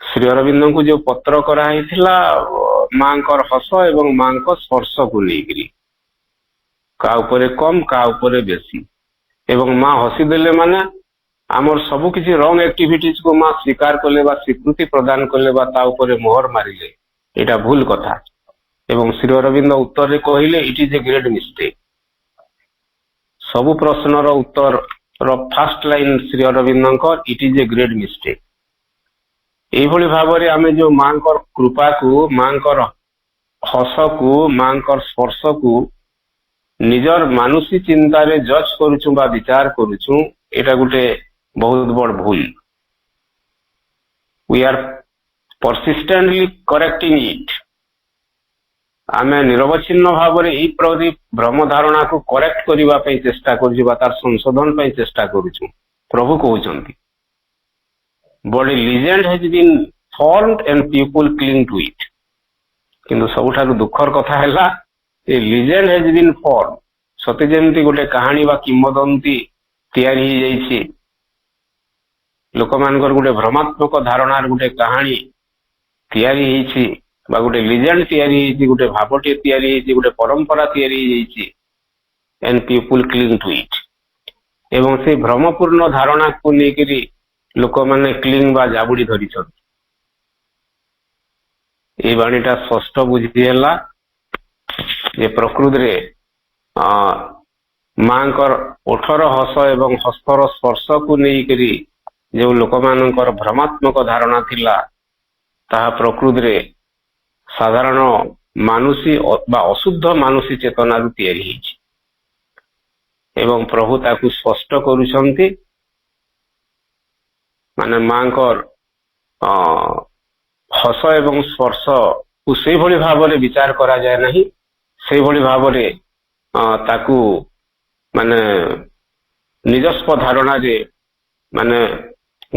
ଶ୍ରୀ ଅରବିନ୍ଦଙ୍କୁ ଯୋଉ ପତ୍ର କରାହେଇଥିଲା ମାଙ୍କର ହସ ଏବଂ ମାଙ୍କ ସ୍ପର୍ଶକୁ ନେଇକିରି, କାହା ଉପରେ କମ କାହା ଉପରେ ବେଶୀ, ଏବଂ ମା ହସିଦେଲେ ମାନେ ଆମର ସବୁ କିଛି ରଙ୍ଗ ଆକ୍ଟିଭିଟିଜ କୁ ମା ସ୍ୱୀକାର କଲେ ବା ସ୍ୱୀକୃତି ପ୍ରଦାନ କଲେ ବା ତା ଉପରେ ମୋହର ମାରିଲେ, ଏଇଟା ଭୁଲ କଥା। ଏବଂ ଶ୍ରୀ ଅରବିନ୍ଦ ଉତ୍ତରରେ କହିଲେ it is a great mistake. ସବୁ ପ୍ରଶ୍ନର ଉତ୍ତର ଫାଷ୍ଟ ଲାଇନ ଶ୍ରୀ ଅରବିନ୍ଦଙ୍କର it is a great mistake. ଏଇଭଳି ଭାବରେ ଆମେ ଯୋଉ ମାଙ୍କର କୃପାକୁ, ମାଙ୍କର ହସକୁ, ମାଙ୍କର ସ୍ପର୍ଶକୁ ନିଜର ମାନୁଷୀ ଚିନ୍ତାରେ ଜଜ କରୁଛୁ ବା ବିଚାର କରୁଛୁ, ଏଇଟା ଗୋଟେ ବହୁତ ବଡ ଭୁଲ। we are persistently correcting it। ଆମେ ନିରବଚ୍ଛିନ୍ନ ଭାବରେ ଏଇ ପ୍ରତି ଭ୍ରମ ଧାରଣାକୁ କରେକ୍ଟ କରିବା ପାଇଁ ଚେଷ୍ଟା କରୁଛୁ ବା ତାର ସଂଶୋଧନ ପାଇଁ ଚେଷ୍ଟା କରୁଛୁ। ପ୍ରଭୁ କହୁଛନ୍ତି but a legend has been formed and people cling to it। କିନ୍ତୁ ସବୁଠାରୁ ଦୁଃଖର କଥା ହେଲା ଏ ଲିଜେଣ୍ଡ has been formed, ସତେ ଯେମିତି ଗୋଟେ କାହାଣୀ ବା କିମ୍ବଦନ୍ତୀ ତିଆରି ହେଇଯାଇଛି। ଲୋକମାନଙ୍କର ଗୋଟେ ଭ୍ରମାତ୍ମକ ଧାରଣାର ଗୋଟେ କାହାଣୀ ତିଆରି ହେଇଛି ବା ଗୋଟେ ଲିଜେଣ୍ଡ ତିଆରି ହେଇଛି, ଗୋଟେ ଭାବଟିଏ ତିଆରି ହେଇଛି, ଗୋଟେ ପରମ୍ପରା ତିଆରି ହେଇଯାଇଛି, and people cling to it। ଏବଂ ସେ ଭ୍ରମପୂର୍ଣ୍ଣ ଧାରଣାକୁ ନେଇକିରି ଲୋକମାନେ କ୍ଲିଂ ବା ଜାବୁଡି ଧରିଛନ୍ତି। ଏଇ ବାଣୀଟା ସ୍ପଷ୍ଟ ବୁଝି ହେଲା ଯେ ପ୍ରକୃତିରେ ମାଙ୍କର ଓଠର ହସ ଏବଂ ହସ୍ତର ସ୍ପର୍ଶକୁ ନେଇକରି ଯେଉଁ ଲୋକମାନଙ୍କର ଭ୍ରମାତ୍ମକ ଧାରଣା ଥିଲା, ତାହା ପ୍ରକୃତିରେ ସାଧାରଣ ମାନୁଷୀ ବା ଅଶୁଦ୍ଧ ମାନୁଷୀ ଚେତନାରୁ ତିଆରି ହେଇଛି ଏବଂ ପ୍ରଭୁ ତାକୁ ସ୍ପଷ୍ଟ କରୁଛନ୍ତି। ମାନେ ମାଙ୍କର ହସ ଏବଂ ସ୍ପର୍ଶକୁ ସେଇଭଳି ଭାବରେ ବିଚାର କରାଯାଏ ନାହିଁ, ସେଇଭଳି ଭାବରେ ତାକୁ ମାନେ ନିଜସ୍ୱ ଧାରଣାରେ ମାନେ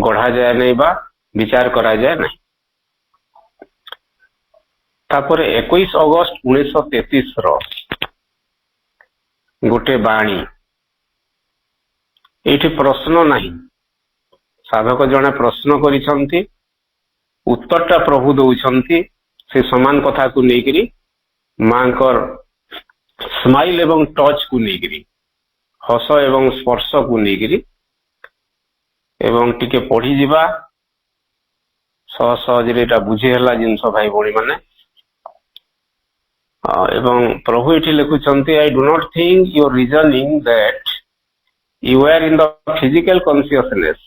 ଗଢାଯାଏ ନାହିଁ ବା ବିଚାର କରାଯାଏ ନାହିଁ। ତାପରେ 21 ଅଗଷ୍ଟ 1933 ଗୋଟେ ବାଣୀ, ଏଇଠି ପ୍ରଶ୍ନ ନାହିଁ, ସାଧକ ଜଣେ ପ୍ରଶ୍ନ କରିଛନ୍ତି, ଉତ୍ତରଟା ପ୍ରଭୁ ଦଉଛନ୍ତି ସେ ସମାନ କଥାକୁ ନେଇକରି ମାଙ୍କର ସ୍ମାଇଲ ଏବଂ ଟଚକୁ ନେଇକରି, ହସ ଏବଂ ସ୍ପର୍ଶକୁ ନେଇକରି। ଏବଂ ଟିକେ ପଢିଯିବା, ସହଜରେ ଏଇଟା ବୁଝି ହେଲା ଜିନିଷ ଭାଇ ଭଉଣୀ ମାନେ। ଏବଂ ପ୍ରଭୁ ଏଠି ଲେଖୁଛନ୍ତି, I do not think your reasoning that you are in the physical consciousness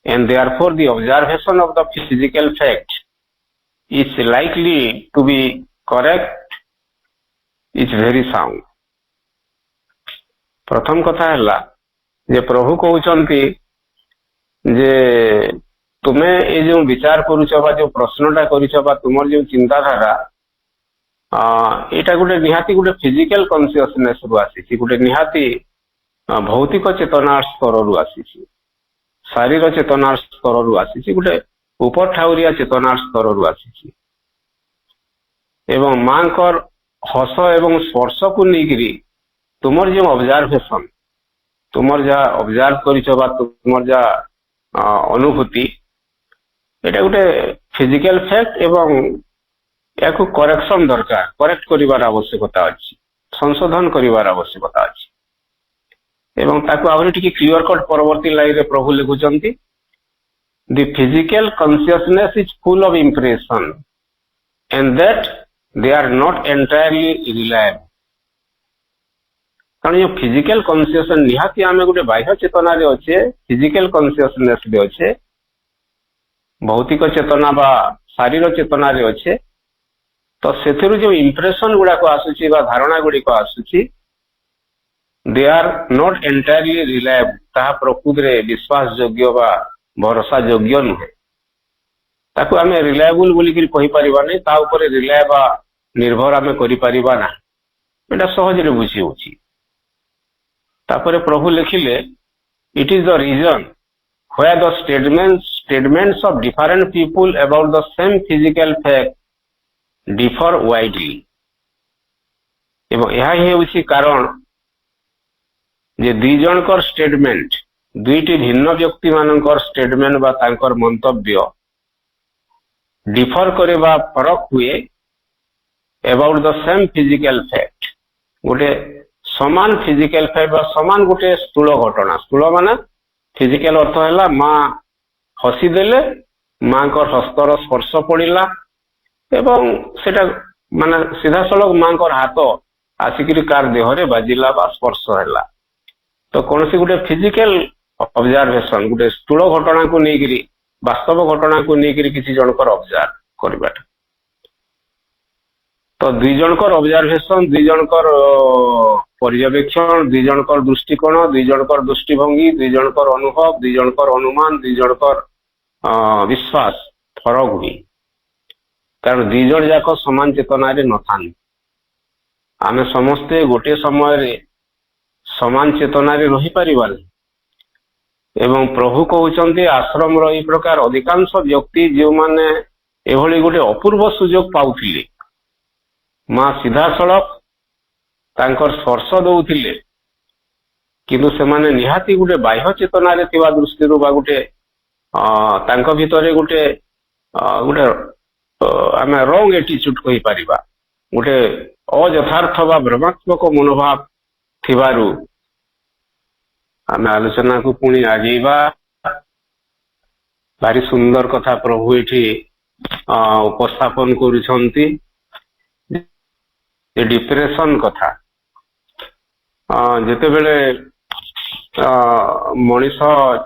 and therefore the observation of the physical fact is likely to be correct is very sound। ପ୍ରଥମ କଥା ହେଲା ଯେ ପ୍ରଭୁ କହୁଛନ୍ତି ଯେ ତୁମେ ଏ ଯୋଉ ବିଚାର କରୁଛ ବା ଯୋଉ ପ୍ରଶ୍ନଟା କରୁଛ ବା ତୁମର ଯୋଉ ଚିନ୍ତାଧାରା, ଏଇଟା ଗୋଟେ ନିହାତି ଗୋଟେ ଫିଜିକାଲ କନସିୟସନେସ ରୁ ଆସିଛି, ଗୋଟେ ନିହାତି ଭୌତିକ ଚେତନା ସ୍ତରରୁ ଆସିଛି, ଶାରୀର ଚେତନା ସ୍ତରରୁ ଆସିଛି, ଗୋଟେ ଉପର ଠାଉରିଆ ଚେତନା ସ୍ତରରୁ ଆସିଛି। ଏବଂ ମାଙ୍କର ହସ ଏବଂ ସ୍ପର୍ଶକୁ ନେଇକରି ତୁମର ଯେଉଁ ଅବଜର୍ଭେସନ, ତୁମର ଯାହା ଅବଜର୍ଭ କରିଛ ବା ତୁମର ଯାହା ଅନୁଭୂତି, ଏଇଟା ଗୋଟେ ଫିଜିକାଲ ଫ୍ୟାକ୍ଟ ଏବଂ ଏହାକୁ କରେକ୍ସନ ଦରକାର, କରେକ୍ଟ କରିବାର ଆବଶ୍ୟକତା ଅଛି, ସଂଶୋଧନ କରିବାର ଆବଶ୍ୟକତା ଅଛି। ଏବଂ ତାକୁ ଆହୁରି ଟିକେ କ୍ଲିୟର କଟ୍ ପରବର୍ତ୍ତୀ ଲାଇନରେ ପ୍ରଭୁ ଲେଖୁଛନ୍ତି, the physical consciousness is full of impression and that they are not entirely reliable। କାରଣ ଏ ଫିଜିକାଲ କନସିୟସନ ନିହାତି ଆମେ ଗୋଟେ ବାହ୍ୟ ଚେତନାରେ ଅଛେ, ଫିଜିକାଲ କନସିୟସନେସ ରେ ଅଛେ, ଭୌତିକ ଚେତନା ବା ଶାରୀର ଚେତନାରେ ଅଛେ। ତ ସେଥିରୁ ଯୋଉ ଇମ୍ପ୍ରେସନ ଗୁଡାକ ଆସୁଛି ବା ଧାରଣା ଗୁଡିକ ଆସୁଛି, ଦେ ଆର୍ ନଟ୍ ଏଣ୍ଟାୟାରଲି ରିଲାଏବଲ୍, ତାହା ପ୍ରକୃତରେ ବିଶ୍ୱାସ ଯୋଗ୍ୟ ବା ଭରସା ଯୋଗ୍ୟ ନୁହେଁ। ତାକୁ ଆମେ ରିଲାଏବୁଲ ବୋଲିକିରି କହିପାରିବା ନାହିଁ, ତା ଉପରେ ରିଲାଏ ବା ନିର୍ଭର ଆମେ କରିପାରିବା ନାହିଁ, ଏଇଟା ସହଜରେ ବୁଝି ହେଉଛି। ତାପରେ ପ୍ରଭୁ ଲେଖିଲେ, it is the reason where the statements of different people about the same physical fact differ widely। ଏବଂ ଏହା ହିଁ ହେଉଛି କାରଣ ଯେ ଦୁଇ ଜଣଙ୍କର ଷ୍ଟେଟମେଣ୍ଟ, ଦୁଇଟି ଭିନ୍ନ ବ୍ୟକ୍ତି ମାନଙ୍କର ଷ୍ଟେଟମେଣ୍ଟ ବା ତାଙ୍କର ମନ୍ତବ୍ୟ ଡିଫର କରେ ବା ଫରକ ହୁଏ about the same physical fact। ଗୋଟେ ସମାନ ଫିଜିକାଲ ଫ୍ୟାକ୍ଟ ବା ସମାନ ଗୋଟେ ସ୍ଥୂଳ ଘଟଣା, ସ୍ଥୂଳ ମାନେ ଫିଜିକାଲ ଅର୍ଥ ହେଲା ମା ହସିଦେଲେ, ମାଙ୍କର ହସ୍ତର ସ୍ପର୍ଶ ପଡିଲା ଏବଂ ସେଟା ମାନେ ସିଧାସଳଖ ମାଙ୍କର ହାତ ଆସିକିରି କାର ଦେହରେ ବାଜିଲା ବା ସ୍ପର୍ଶ ହେଲା। ତ କୌଣସି ଗୋଟେ ଫିଜିକାଲ ଅବଜର୍ଭେସନ, ଗୋଟେ ସ୍ଥୂଳ ଘଟଣାକୁ ନେଇକିରି, ବାସ୍ତବ ଘଟଣାକୁ ନେଇକିରି କିଛି ଜଣଙ୍କର ଅବଜର୍ଭ କରିବାଟା। ତ ଦୁଇ ଜଣଙ୍କର ଅବଜର୍ଭେସନ, ଦୁଇ ଜଣଙ୍କର ପର୍ଯ୍ୟବେକ୍ଷଣ, ଦୁଇ ଜଣଙ୍କର ଦୃଷ୍ଟିକୋଣ, ଦୁଇ ଜଣଙ୍କର ଦୃଷ୍ଟିଭଙ୍ଗୀ, ଦୁଇ ଜଣଙ୍କର ଅନୁଭବ, ଦୁଇ ଜଣଙ୍କର ଅନୁମାନ, ଦୁଇ ଜଣଙ୍କର ବିଶ୍ୱାସ ଫରକ ହୁଏ। କାରଣ ଦୁଇ ଜଣ ଯାକ ସମାନ ଚେତନାରେ ନଥାନ୍ତି। ଆମେ ସମସ୍ତେ ଗୋଟିଏ ସମୟରେ ସମାନ ଚେତନାରେ ରହିପାରିବାନି। ଏବଂ ପ୍ରଭୁ କହୁଛନ୍ତି ଆଶ୍ରମର ଏହି ପ୍ରକାର ଅଧିକାଂଶ ବ୍ୟକ୍ତି ଯେଉଁମାନେ ଏଭଳି ଗୋଟେ ଅପୂର୍ବ ସୁଯୋଗ ପାଉଥିଲେ, ମା ସିଧାସଳଖ ତାଙ୍କର ସ୍ପର୍ଶ ଦଉଥିଲେ, କିନ୍ତୁ ସେମାନେ ନିହାତି ଗୋଟେ ବାହ୍ୟ ଚେତନାରେ ଥିବା ଦୃଷ୍ଟିରୁ ବା ଗୋଟେ ତାଙ୍କ ଭିତରେ ଗୋଟେ ଆମେ ରଙ୍ଗ ଆଟିଚ୍ୟୁଡ କହିପାରିବା, ଗୋଟେ ଅଯଥାର୍ଥ ବା ଭ୍ରମାତ୍ମକ ମନୋଭାବ ଥିବାରୁ ଆମେ ଆଲୋଚନାକୁ ପୁଣି ଆଗେଇବା। ଭାରି ସୁନ୍ଦର କଥା ପ୍ରଭୁ ଏଠି ଉପସ୍ଥାପନ କରୁଛନ୍ତି, ଡିପ୍ରେସନ କଥା। ଯେତେବେଳେ ମଣିଷ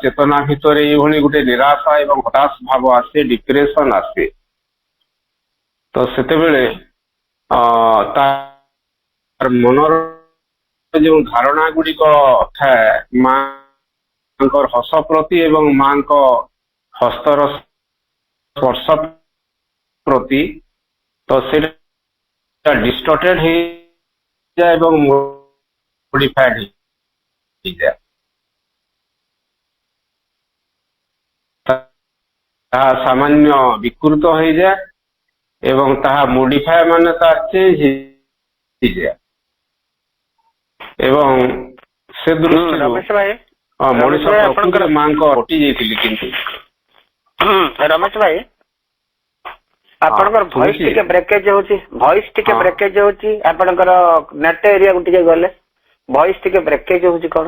ଚେତନା ଭିତରେ ଏଇଭଳି ଗୋଟେ ନିରାଶା ଏବଂ ହତାଶ ଭାବ ଆସେ, ଡିପ୍ରେସନ ଆସେ, ତ ସେତେବେଳେ ତାର ମନର ଯେଉଁ ଧାରଣା ଗୁଡିକ ଥାଏ ମାଙ୍କର ହସ ପ୍ରତି ଏବଂ ମାଙ୍କ ହସ୍ତର ସ୍ପର୍ଶ ପ୍ରତି, ତ ସେଇଟା ଡିଷ୍ଟର୍ଟେଡ ହେଇଯାଏ ଏବଂ ମୋଡିଫାଏଡ ହେଇଯାଏ। ତାହା ସାମାନ୍ୟ ବିକୃତ ହେଇଯାଏ ଏବଂ ତାହା ମୋଡିଫାଏ ମାନେ ତାର ଚେଞ୍ଜ ହେଇଯାଏ ଏବଂ ସେ ଦୃଷ୍ଟିରୁ ରମେଶ ଭାଇ ମଣିଷ ପ୍ରକୃତିରେ ମାଙ୍କ ହଟି ଯାଇଥିଲି। କିନ୍ତୁ ରମେଶ ଭାଇ ଆପଣଙ୍କର ଭଏସ ଶୁଭୁଛି? ଟିକେ ବ୍ରେକେଜ ହଉଛି, ଆପଣଙ୍କର ନେଟ ଏରିଆକୁ ଟିକେ ଗଲେ ଭଏସ ଟିକେ ବ୍ରେକେଜ ହଉଛି, କଣ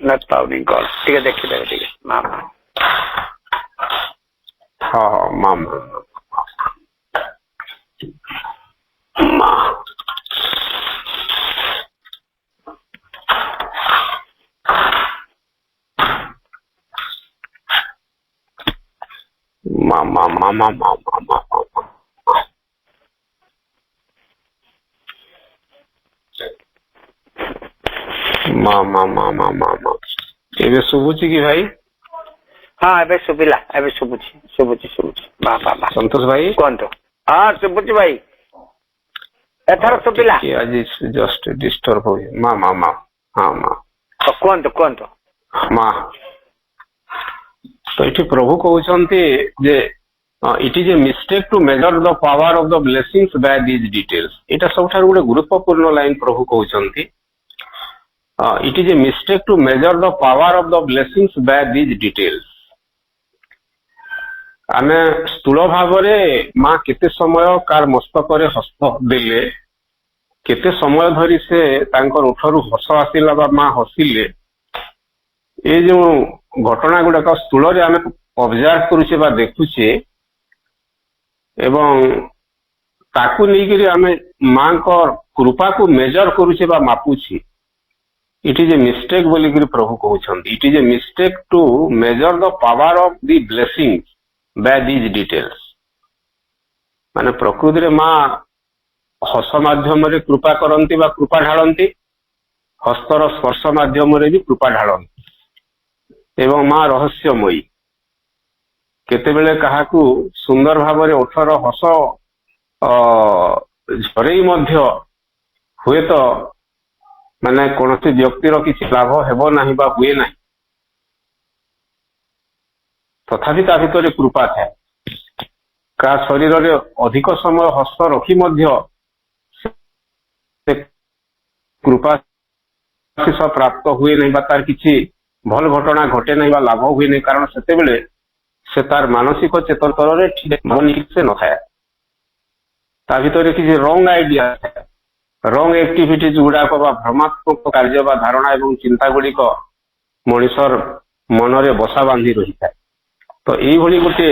ନେଟ ପାଉନି କଣ ଟିକେ ଦେଖିଦେବେ ଟିକେ। ହଁ ମାମା ଏବେ ଶୁଭୁଛି କି ଭାଇ? ହଁ ଏବେ ଶୁଭିଲା, ଏବେ ଶୁଭୁଛି। ସନ୍ତୋଷ ଭାଇ କୁହନ୍ତୁ। ହଁ ଶୁଭୁଛି ଭାଇ, ଏଥର ଶୁଭିଲା। ଆଜି ଜଷ୍ଟ ଡିଷ୍ଟର୍ବ ହୁଏ। କୁହନ୍ତୁ। ମା ତ ଏଠି ପ୍ରଭୁ କହୁଛନ୍ତି ଯେ it is a mistake to measure the power of the blessings by these details. ଏଇଟା ସବୁଠାରୁ ଗୋଟେ ଗୁରୁତ୍ୱପୂର୍ଣ୍ଣ ଲାଇନ ପ୍ରଭୁ କହୁଛନ୍ତି। It is a mistake to measure the power of the blessings by these details. ଆମେ ସ୍ଥୂଳ ଭାବରେ ମା କେତେ ସମୟ କାର ମସ୍ତକରେ ହସ୍ତ ଦେଲେ, କେତେ ସମୟ ଧରି ସେ ତାଙ୍କର ଓଠରୁ ହସ ଆସିଲା ବା ମା ହସିଲେ, ଏ ଯୋଉ ଘଟଣା ଗୁଡାକ ସ୍ଥୂଳରେ ଆମେ ଅବଜର୍ଭ କରୁଛେ ବା ଦେଖୁଛେ ଏବଂ ତାକୁ ନେଇକରି ଆମେ ମାଙ୍କ କୃପାକୁ ମେଜର କରୁଛେ ବା ମାପୁଛେ। ଇଟ୍ ଇଜ ଏ ମିଷ୍ଟେକ୍ ବୋଲିକିରି ପ୍ରଭୁ କହୁଛନ୍ତି। It is a mistake to measure the power of the blessings by these details. ମାନେ ପ୍ରକୃତିରେ ମା ହସ ମାଧ୍ୟମରେ କୃପା କରନ୍ତି ବା କୃପା ଢାଳନ୍ତି, ହସ୍ତର ସ୍ପର୍ଶ ମାଧ୍ୟମରେ ବି କୃପା ଢାଳନ୍ତି ଏବଂ ମା ରହସ୍ୟମୟୀ। କେତେବେଳେ କାହାକୁ ସୁନ୍ଦର ଭାବରେ ଓଠର ହସ ଝରେଇ ମଧ୍ୟ ହୁଏତ ମାନେ କୌଣସି ବ୍ୟକ୍ତିର କିଛି ଲାଭ ହେବ ନାହିଁ ବା ହୁଏ ନାହିଁ, ତଥାପି ତା ଭିତରେ କୃପା ଥାଏ। କାହା ଶରୀରରେ ଅଧିକ ସମୟ ହସ୍ତ ରଖି ମଧ୍ୟ ସେ କୃପା ପ୍ରାପ୍ତ ହୁଏ ନାହିଁ ବା ତାର କିଛି ଭଲ ଘଟଣା ଘଟେ ନାହିଁ ବା ଲାଭ ହୁଏ ନାହିଁ, କାରଣ ସେତେବେଳେ ସେ ତାର ମାନସିକ ଚେତନରେ ଠିକ ସେ ନଥାଏ। ତା ଭିତରେ କିଛି ରଙ୍ଗ ଆଇଡିଆ, ରଙ୍ଗ ଆକ୍ଟିଭିଟିଜ ଗୁଡାକ ବା ଭ୍ରମାତ୍ମକ କାର୍ଯ୍ୟ ବା ଧାରଣା ଏବଂ ଚିନ୍ତା ଗୁଡିକ ମଣିଷର ମନରେ ବସା ବାନ୍ଧି ରହିଥାଏ। ତ ଏଇଭଳି ଗୋଟେ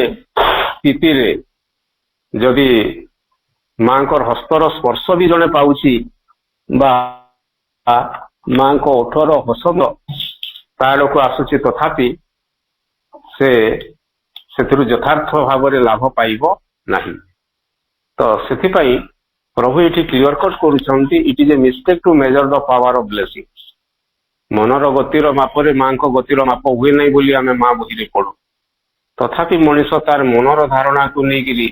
ସ୍ଥିତିରେ ଯଦି ମାଙ୍କର ହସ୍ତର ସ୍ପର୍ଶ ବି ଜଣେ ପାଉଛି ବା ମାଙ୍କ ଓଠର ହସ ତା ଆଡକୁ ଆସୁଛି, ତଥାପି ସେ ସେଥିରୁ ଯଥାର୍ଥ ଭାବରେ ଲାଭ ପାଇବ ନାହିଁ। ତ ସେଥିପାଇଁ ପ୍ରଭୁ ଏଠି କ୍ଲିୟର କଟ୍ କରୁଛନ୍ତି, it is a mistake to measure the power of blessings. ମନର ଗତିର ମାପରେ ମାଙ୍କ ଗତିର ମାପ ହୁଏ ନାହିଁ ବୋଲି ଆମେ ମା ବହିରେ ପଢୁ। ତଥାପି ମଣିଷ ତାର ମନର ଧାରଣାକୁ ନେଇକରି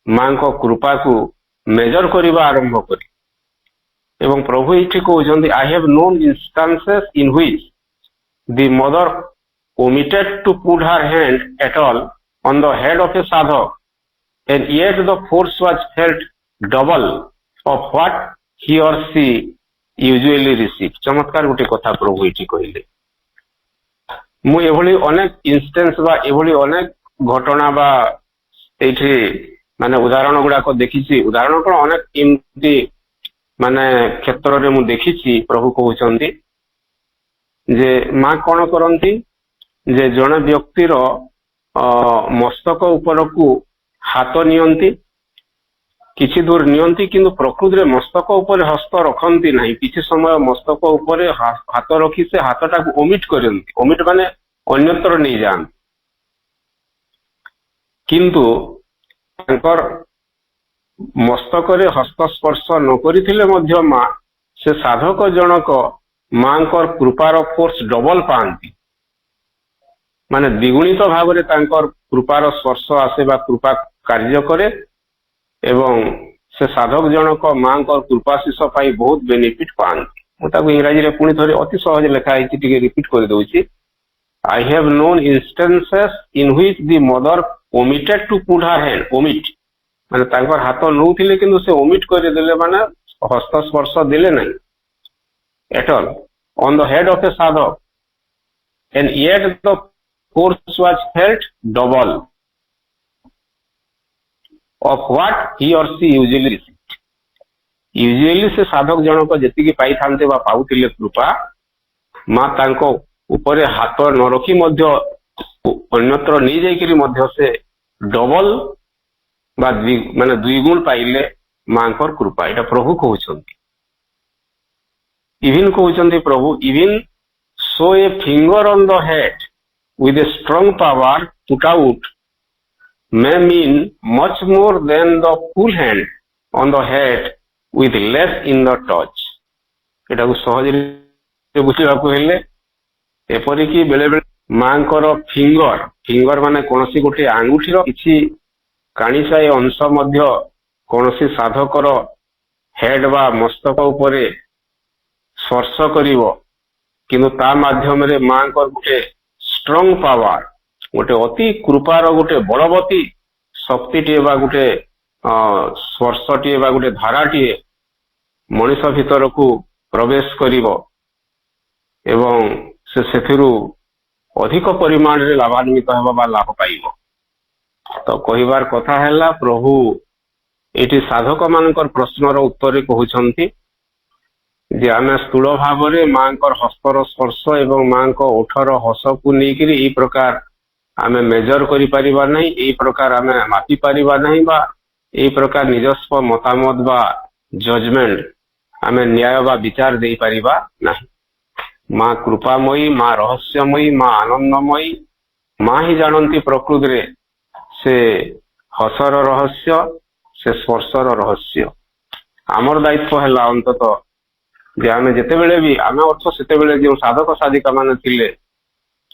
ମାଙ୍କ କୃପାକୁ ମେଜର କରିବା ଆରମ୍ଭ କରି, ଏବଂ ପ୍ରଭୁ ଏଠି କହୁଛନ୍ତି I have known instances in which the Mother omitted to put her hand at all on the head of a sadhak, and yet the force was felt double of what he or she usually receives। ଚମତ୍କାର ଗୋଟେ କଥା ପ୍ରଭୁ ଏଠି କହିଲେ। ମୁଁ ଏଭଳି ଅନେକ instance ବା ଏଭଳି ଅନେକ ଘଟଣା ବା ଏଇଠି ମାନେ ଉଦାହରଣ ଗୁଡାକ ଦେଖିଛି। ଉଦାହରଣ କଣ, ଅନେକ ଏମିତି ମାନେ କ୍ଷେତ୍ରରେ ମୁଁ ଦେଖିଛି। ପ୍ରଭୁ କହୁଛନ୍ତି ଯେ ମା କଣ କରନ୍ତି, ଯେ ଜଣେ ବ୍ୟକ୍ତିର ମସ୍ତକ ଉପରକୁ ହାତ ନିଅନ୍ତି, କିଛି ଦୂର ନିଅନ୍ତି, କିନ୍ତୁ ପ୍ରକୃତିରେ ମସ୍ତକ ଉପରେ ହସ୍ତ ରଖନ୍ତି ନାହିଁ। କିଛି ସମୟ ମସ୍ତକ ଉପରେ ହାତ ରଖି ସେ ହାତଟାକୁ ଓମିଟ କରନ୍ତି। ଓମିଟ ମାନେ ଅନ୍ୟତ୍ର ନେଇଯାଆନ୍ତି। କିନ୍ତୁ ତାଙ୍କର ମସ୍ତକରେ ହସ୍ତସ୍ପର୍ଶ ନ କରିଥିଲେ ମଧ୍ୟ ମା ସେ ସାଧକ ଜଣକ ମାଙ୍କର କୃପାର ଫୋର୍ସ ଡବଲ ପାଆନ୍ତି, ମାନେ ଦ୍ୱିଗୁଣିତ ଭାବରେ ତାଙ୍କର କୃପାର ସ୍ପର୍ଶ ଆସେ ବା କୃପା କାର୍ଯ୍ୟ କରେ ଏବଂ ସେ ସାଧକ ଜଣକ ମାଙ୍କର କୃପାଶିଷ ପାଇ ବହୁତ ବେନିଫିଟ ପାଆନ୍ତି। ମୁଁ ତାକୁ ଇଂରାଜୀରେ ପୁଣି ଥରେ ଅତି ସହଜ ଲେଖା ହେଇଛି, ଟିକେ ରିପିଟ କରିଦଉଛି। I have known instances in which the mother omitted to put her hand, omit ମାନେ ତାଙ୍କର ହାତ ନଉଥିଲେ କିନ୍ତୁ ସେ ଓମିଟ କରିଦେଲେ, ମାନେ ହସ୍ତସ୍ପର୍ଶ ଦେଲେ ନାହିଁ at all on the head of a sadhak, and yet the force was felt double of what he or she usually received. Usually ସେ ସାଧକ ଜଣକ ଯେତିକି ପାଇଥାନ୍ତେ ବା ପାଉଥିଲେ କୃପା, ମା ତାଙ୍କ ଉପରେ ହାତ ନ ରଖି ମଧ୍ୟ ଅନ୍ୟତ୍ର ନେଇଯାଇକିରି ମଧ୍ୟ ସେ ଡବଲ ବା ମାନେ ଦ୍ୱିଗୁଣ ପାଇଲେ ମାଙ୍କର କୃପା। ଏଇଟା ପ୍ରଭୁ କହୁଛନ୍ତି। ଇଭିନ୍ କହୁଛନ୍ତି ପ୍ରଭୁ, even so a finger on the head with a strong power put out may mean much more than the full hand on the head with less in the touch. ଏଟାକୁ ସହଜରେ ବୁଝିବାକୁ ହେଲେ ଏପରିକି ବେଳେ ବେଳେ ମାଙ୍କର ଫିଙ୍ଗର ମାନେ କୌଣସି ଗୋଟେ ଆଙ୍ଗୁଠିର କିଛି କାଣିସାଏ ଅଂଶ ମଧ୍ୟ କୌଣସି ସାଧକର ହେଡ୍ ବା ମସ୍ତକ ଉପରେ ସ୍ପର୍ଶ କରିବ, କିନ୍ତୁ ତା ମାଧ୍ୟମରେ ମାଙ୍କର ଗୋଟେ ଷ୍ଟ୍ରଙ୍ଗ ପାୱାର, ଗୋଟେ ଅତି କୃପାର ଗୋଟେ ବଳବତୀ ଶକ୍ତିଟିଏ ବା ଗୋଟେ ସ୍ପର୍ଶଟିଏ ବା ଗୋଟେ ଧାରାଟିଏ ମଣିଷ ଭିତରକୁ ପ୍ରବେଶ କରିବ ଏବଂ ସେ ସେଥିରୁ ଅଧିକ ପରିମାଣରେ ଲାଭାନ୍ୱିତ ହେବ ବା ଲାଭ ପାଇବ। ତ କହିବାର କଥା ହେଲା, ପ୍ରଭୁ ଏଠି ସାଧକ ମାନଙ୍କର ପ୍ରଶ୍ନର ଉତ୍ତରରେ କହୁଛନ୍ତି ଯେ ଆମେ ସ୍ଥୂଳ ଭାବରେ ମାଙ୍କର ହସ୍ତର ସ୍ପର୍ଶ ଏବଂ ମାଙ୍କ ଓଠର ହସକୁ ନେଇକିରି ଏଇ ପ୍ରକାର ଆମେ ମେଜର କରିପାରିବା ନାହିଁ, ଏଇ ପ୍ରକାର ଆମେ ମାପି ପାରିବା ନାହିଁ ବା ଏଇ ପ୍ରକାର ନିଜସ୍ୱ ମତାମତ ବା ଜଜମେଣ୍ଟ ଆମେ ନ୍ୟାୟ ବା ବିଚାର ଦେଇପାରିବା ନାହିଁ। ମା କୃପାମୟୀ, ମା ରହସ୍ୟମୟୀ, ମା ଆନନ୍ଦମୟୀ, ମା ହିଁ ଜାଣନ୍ତି ପ୍ରକୃତିରେ ସେ ହସର ରହସ୍ୟ, ସେ ସ୍ପର୍ଶର ରହସ୍ୟ। ଆମର ଦାୟିତ୍ୱ ହେଲା ଅନ୍ତତଃ ଯେ ଆମେ ଯେତେବେଳେ ବି ଆମେ ଅର୍ଥ ସେତେବେଳେ ଯେଉଁ ସାଧକ ସାଧିକା ମାନେ ଥିଲେ,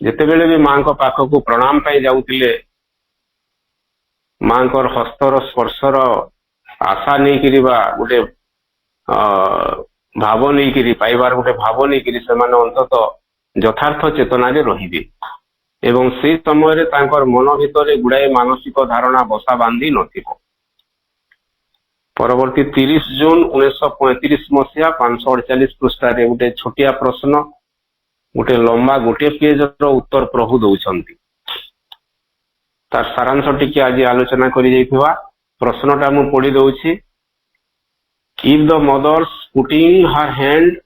ଯେତେବେଳେ ବି ମାଙ୍କ ପାଖକୁ ପ୍ରଣାମ ପାଇଁ ଯାଉଥିଲେ, ମାଙ୍କର ହସ୍ତର ସ୍ପର୍ଶର ଆଶା ନେଇକିରି ବା ଗୋଟେ ଭାବ ନେଇକିରି ପାଇବାର ଗୋଟେ ଭାବ ନେଇକିରି ସେମାନେ ଅନ୍ତତଃ ଯଥାର୍ଥ ଚେତନାରେ ରହିବେ ଏବଂ ସେଇ ସମୟରେ ତାଙ୍କର ମନ ଭିତରେ ଗୁଡାଏ ମାନସିକ ଧାରଣା ବସା ବାନ୍ଧି ନଥିବ। ପରବର୍ତ୍ତୀ 30 ଜୁନ 1935 ମସିହା 548 ପୃଷ୍ଠାରେ ଗୋଟେ ଛୋଟିଆ ପ୍ରଶ୍ନ, ଗୋଟେ ଲମ୍ବା ଗୋଟିଏ ପେଜର ଉତ୍ତର ପ୍ରଭୁ ଦଉଛନ୍ତି। ତାର ସାରାଂଶ ଟିକେ ଆଜି ଆଲୋଚନା କରି ଯାଇଥିବା ପ୍ରଶ୍ନଟା ମୁଁ ପଢି ଦଉଛି। If the mother's putting her hand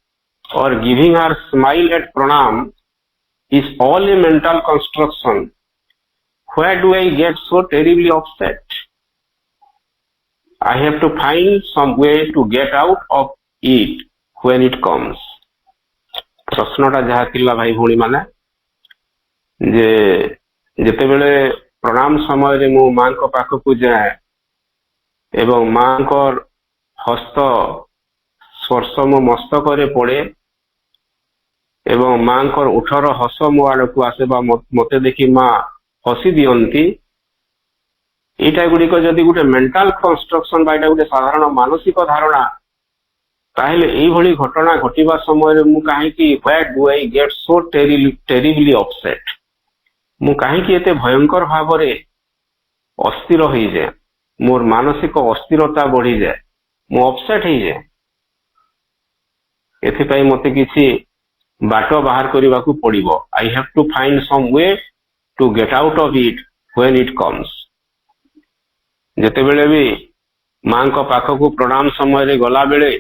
or giving her smile at pranam is all a mental construction, why do I get so terribly upset? I have to find some way to get out of it when it comes. ପ୍ରଶ୍ନଟା ଯାହା ଥିଲା ଭାଇ ଭଉଣୀ ମାନେ, ଯେ ଯେତେବେଳେ ପ୍ରଣାମ ସମୟରେ ମୁଁ ମାଙ୍କ ପାଖକୁ ଯାଏ ଏବଂ ମାଙ୍କର ହସ୍ତ ସ୍ପର୍ଶ ମୋ ମସ୍ତକରେ ପଡେ ଏବଂ ମାଙ୍କର ଓଠର ହସ ମୋ ଆଡକୁ ଆସେ ବା ମତେ ଦେଖି ମା ହସି ଦିଅନ୍ତି, ଏଇଟା ଗୁଡିକ ଯଦି ଗୋଟେ ମେଣ୍ଟାଲ କନଷ୍ଟ୍ରକ୍ସନ ବା ଏଇଟା ଗୋଟେ ସାଧାରଣ ମାନସିକ ଧାରଣା, ତାହେଲେ ଏଇଭଳି ଘଟଣା ଘଟିବା ସମୟରେ ମୁଁ କାହିଁକି why do I get so terribly upset, ମୁଁ କାହିଁକି ଏତେ ଭୟଙ୍କର ଭାବରେ ଅସ୍ଥିର ହେଇଯାଏ, ମୋର ମାନସିକ ଅସ୍ଥିରତା ବଢିଯାଏ, ମୁଁ ଅପସେଟ ହେଇଯାଏ। ଏଥିପାଇଁ ମତେ କିଛି ବାଟ ବାହାର କରିବାକୁ ପଡିବ। I have to find some way to get out of it when it comes. ଯେତେବେଳେ ବି ମାଙ୍କ ପାଖକୁ ପ୍ରଣାମ ସମୟରେ ଗଲାବେଳେ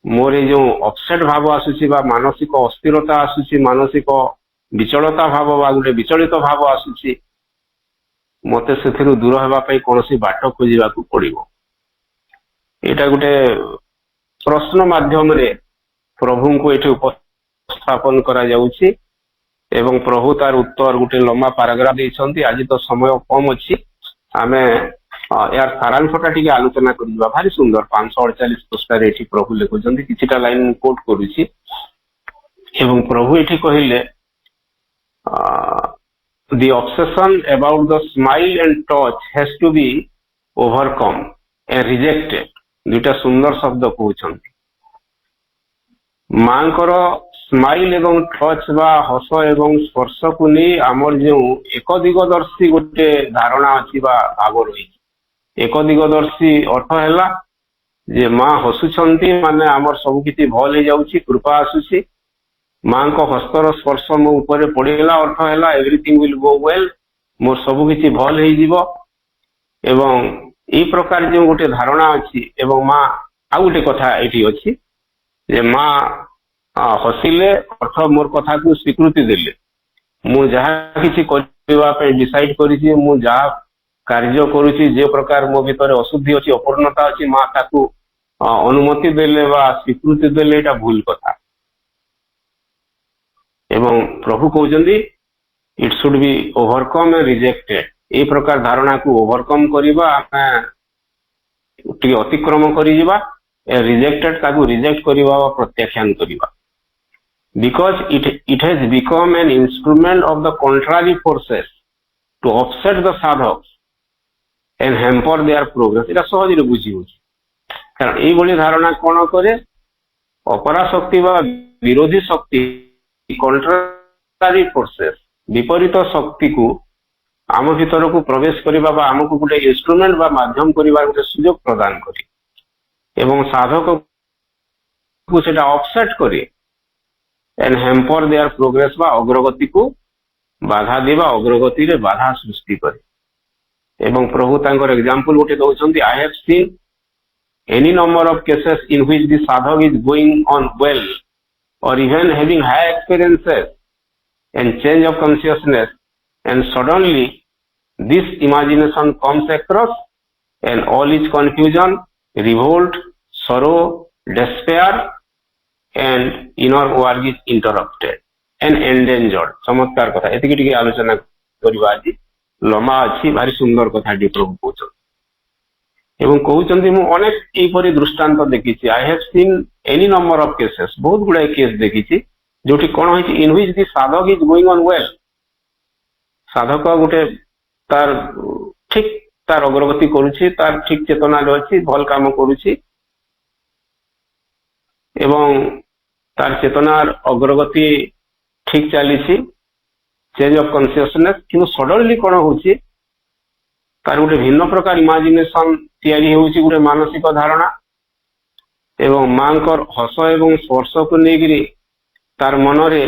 ମୋର ଏଇ ଯୋଉ ଅପସେଟ ଭାବ ଆସୁଛି ବା ମାନସିକ ଅସ୍ଥିରତା ଆସୁଛି, ମାନସିକ ବିଚଳତା ଭାବ ବା ଗୋଟେ ବିଚଳିତ ଭାବ ଆସୁଛି, ମତେ ସେଥିରୁ ଦୂର ହେବା ପାଇଁ କୌଣସି ବାଟ ଖୋଜିବାକୁ ପଡିବ। ଏଇଟା ଗୋଟେ ପ୍ରଶ୍ନ ମାଧ୍ୟମରେ ପ୍ରଭୁଙ୍କୁ ଏଠି ଉପସ୍ଥାପନ କରାଯାଉଛି ଏବଂ ପ୍ରଭୁ ତାର ଉତ୍ତର ଗୋଟେ ଲମ୍ବା ପାରାଗ୍ରାଫ ଦେଇଛନ୍ତି। ଆଜି ତ ସମୟ କମ ଅଛି, ଆମେ यार सारांशटा टिके आलोचना करिबा। भारी सुंदर 548 पृष्ठारे एठी प्रभु लिखुଛନ୍ତି किछिटा लाइन कोट करूछि एवं प्रभु एठी कहिले the obsession about the smile and touch has to be overcome and rejected। दुटा सुंदर शब्द कहउछନ୍ତି मांकर स्माइल एवं टच बा हस एवं स्पर्श को नहीं आमर जो एक दिगदर्शी गोटे धारणा अछि बा भाव रही। एक दिगदर्शी अर्थ है जे माँ हसुछंती माने आमर सब किछि भल हो जाउछि, कृपा आसुछि। माँ को हस्तर स्पर्श मो ऊपर पड़ेगा अर्थ है एवरीथिंग विल गो वेल, मोर सब किछि भल हो जिवो। एवं ई प्रकार जो गोटे धारणा अछि एवं माँ आ गोटे कथा एठी अछि जे माँ हसिले अर्थ मोर कथा को स्वीकृति देले। मु जहाँ किछि करबा पे डिसाइड करिछि, मु जहाँ कार्य करूछि जे प्रकार मो भीतर अशुद्धि अछि अपूर्णता अछि माँ ताकू अनुमति देले बा स्वीकृति देले एटा भूल कथा। एवं प्रभु कहउछन्ती it should be overcome and rejected. ए प्रकार धारणा को ओवरकम करिबा टी अतिक्रम करिबा रिजेक्टेड ताकू रिजेक्ट करिबा वा प्रत्याख्यान करिबा। Because it has become an instrument of the contrary forces to offset the sadhaks and hamper their progress। এটা সহজে বুঝি হচ্ছে কারণ এইভাবে ধারণা কোন করে অপরা শক্তি বা বিরোধী শক্তি contrary forces विपरीत शक्ति को आम भीतर को प्रवेश करिबा बा हमको गोटे इंस्ट्रूमेंट बा माध्यम करिबा गोटे सुयोग प्रदान करी एवं साधक को सेटा ऑफसेट करे एंड हैम्पर देयर प्रोग्रेस बा अग्रगति को बाधा देवा अग्रगति रे बाधा सृष्टि करे। एवं प्रभु तांकर एग्जांपल गोटे दउछन्ती I have seen any number of cases in which the sadhak is going on well or even having high experiences and change of consciousness, and suddenly this imagination comes across and all is confusion, revolt, sorrow, despair and inner work is interrupted and endangered। चमत्कार कथा एतिकी टिके आलोचना करिबा आज लमा अछि भारी सुंदर कथा डी प्रभु कहउछन एवं कहउछन्ती मु अनेक एपरि दृष्टांत देखिछि। I have seen any number of cases बहुत गुडा केस देखिछि जोटी कौन होइछि in which the sadhak is going on well. साधक गोटे तार ठीक तार अग्रगति करूछि, तार ठीक चेतना अछि, भल काम करूछि एवं तार चेतनार अग्रगति ठीक चलीछि, चेंज ऑफ कॉन्शियसनेस। किंतु सडनली कौन होछि तार गोटे भिन्न प्रकार इमेजिनेशन तैयारी होछि, गोटे मानसिक धारणा एवं मांकर हस एवं स्पर्श को लेकिरी तार मनरे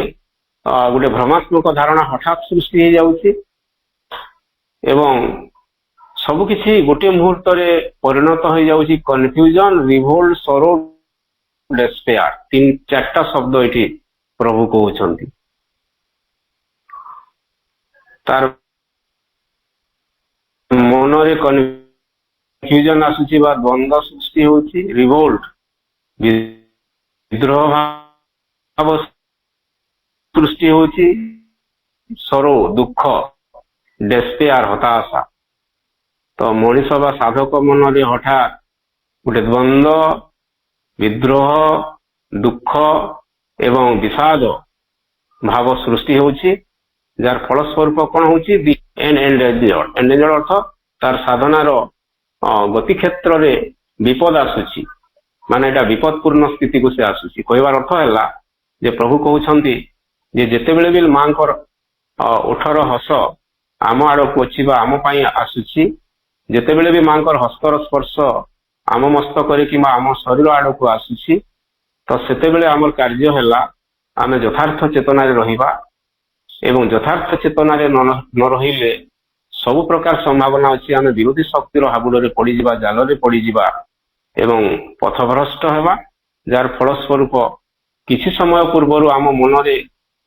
गोटे भ्रमात्मक धारणा हठात सृष्टि हो जाउछि एवं सबकिछि गोटे मुहूर्त रे परिणत हो जाउछि कन्फ्यूजन, रिवोल्ट, सरो, डेस्पेयर। तीन चारटा शब्द एठी प्रभु कहउछन्ती। तार मनरे कन्फ्यूजन आसुछि बा द्वंद्व सृष्टि होछि, रिवोल्ट विद्रोह भाव सृष्टि होछि, सरो दुख, डेस्पेयर हताशा। तो मनीष बा साधक मन हठात गोटे द्वंद्व, विद्रोह, दुख एवं विषाद भाव सृष्टि होछि जार फलस्वरूप कौन होछि एंडेंजर्ड। एंडेंजर्ड अर्थ तार साधनार गति क्षेत्र रे विपद आसुछि माने एटा विपदपूर्ण स्थिति को से आसुछि। कहबार अर्थ है जे प्रभु कहउछन्ती जे जेतेबेले भी मांकर ओठर हस आम आड़क अच्छी बा आम पाई आसुछि, जेतेबेले भी मांकर हस्तर स्पर्श आम मस्तक कि आम शरीर आड़क आसुछि तो सेतेबेले आमर कार्य है आम यथार्थ चेतना रहिबा एवं यथार्थ चेतना न रहिले सबु प्रकार संभावना अच्छी आम विरोधी शक्तिर हाबुड़ पड़ जा जाल पड़ जा एवं पथभ्रष्ट होगा जार फलस्वरूप किसी समय पूर्वर आम मनरे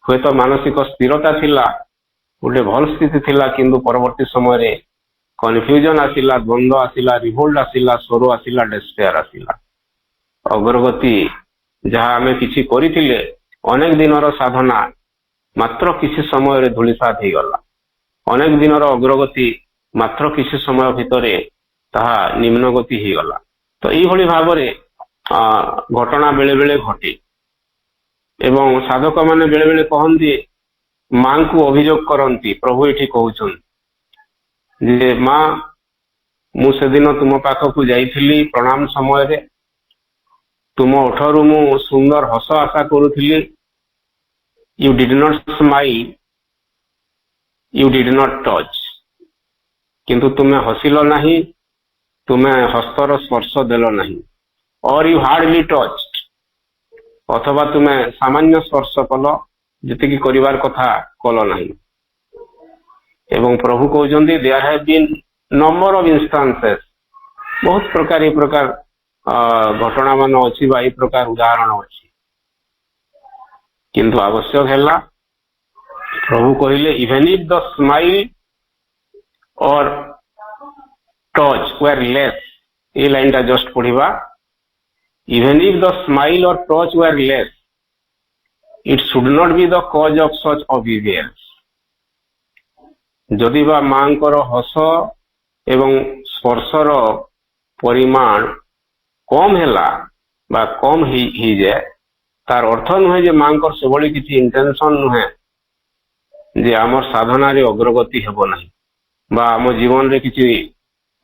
हुए तो मानसिक स्थिरता थिला, गोटे भल स्थिति थिला किंतु परवर्ती समय कन्फ्यूजन आसिला, द्वंद्व आसिला, रिवोल्ट आसिला, स्वरो आसिला, डेस्पेयर आसिला। अग्रगति जहाँ आम किसी करिथिले अनेक दिनर साधना मात्र किसी समय धूलिसात हो गला। अनेक दिनर अग्रगति ମାତ୍ର କିଛି ସମୟ ଭିତରେ ତାହା ନିମ୍ନଗତି ହେଇଗଲା। ତ ଏଇଭଳି ଭାବରେ ଘଟଣା ବେଳେ ବେଳେ ଘଟେ ଏବଂ ସାଧକ ମାନେ ବେଳେ ବେଳେ କହନ୍ତି, ମାଙ୍କୁ ଅଭିଯୋଗ କରନ୍ତି। ପ୍ରଭୁ ଏଠି କହୁଛନ୍ତି ଯେ ମା, ମୁଁ ସେଦିନ ତୁମ ପାଖକୁ ଯାଇଥିଲି ପ୍ରଣାମ ସମୟରେ, ତୁମ ଓଠରୁ ମୁଁ ସୁନ୍ଦର ହସ ଆଶା କରୁଥିଲି। You did not smile, you did not touch. କିନ୍ତୁ ତୁମେ ହସିଲ ନାହିଁ, ତୁମେ ହସ୍ତର ସ୍ପର୍ଶ ଦେଲ ନାହିଁ। ଅର୍ ୟୁ ହାର୍ଡଲି ଟଚ୍, ଅଥବା ତୁମେ ସାମାନ୍ୟ ସ୍ପର୍ଶ କଲ, ଯେତିକି କରିବାର କଥା କଲ ନାହିଁ। ଏବଂ ପ୍ରଭୁ କହୁଛନ୍ତି there have been number of instances, ବହୁତ ପ୍ରକାର ଏ ପ୍ରକାର ଘଟଣା ମାନ ଅଛି ବା ଏ ପ୍ରକାର ଉଦାହରଣ ଅଛି। କିନ୍ତୁ ଆବଶ୍ୟକ ହେଲା, ପ୍ରଭୁ କହିଲେ even if the smile or touch were less, এই লাইনটা জস্ট পড়িবা। Even if the smile or touch were less, it should not be the cause of such obedience. যদি বা ମାଙ୍କର ହସ ଏବଂ ସ୍ପର୍ଶର ପରିମାଣ କମ ହେଲା ବା କମ ହେଇଯାଏ, ତାର ଅର୍ଥ ନୁହେଁ ଯେ ମାଙ୍କର ସେଭଳି କିଛି ଇଣ୍ଟେନସନ ନୁହେଁ ଯେ ଆମର ସାଧନାରେ ଅଗ୍ରଗତି ହେବ ନାହିଁ ବା ଆମ ଜୀବନରେ କିଛି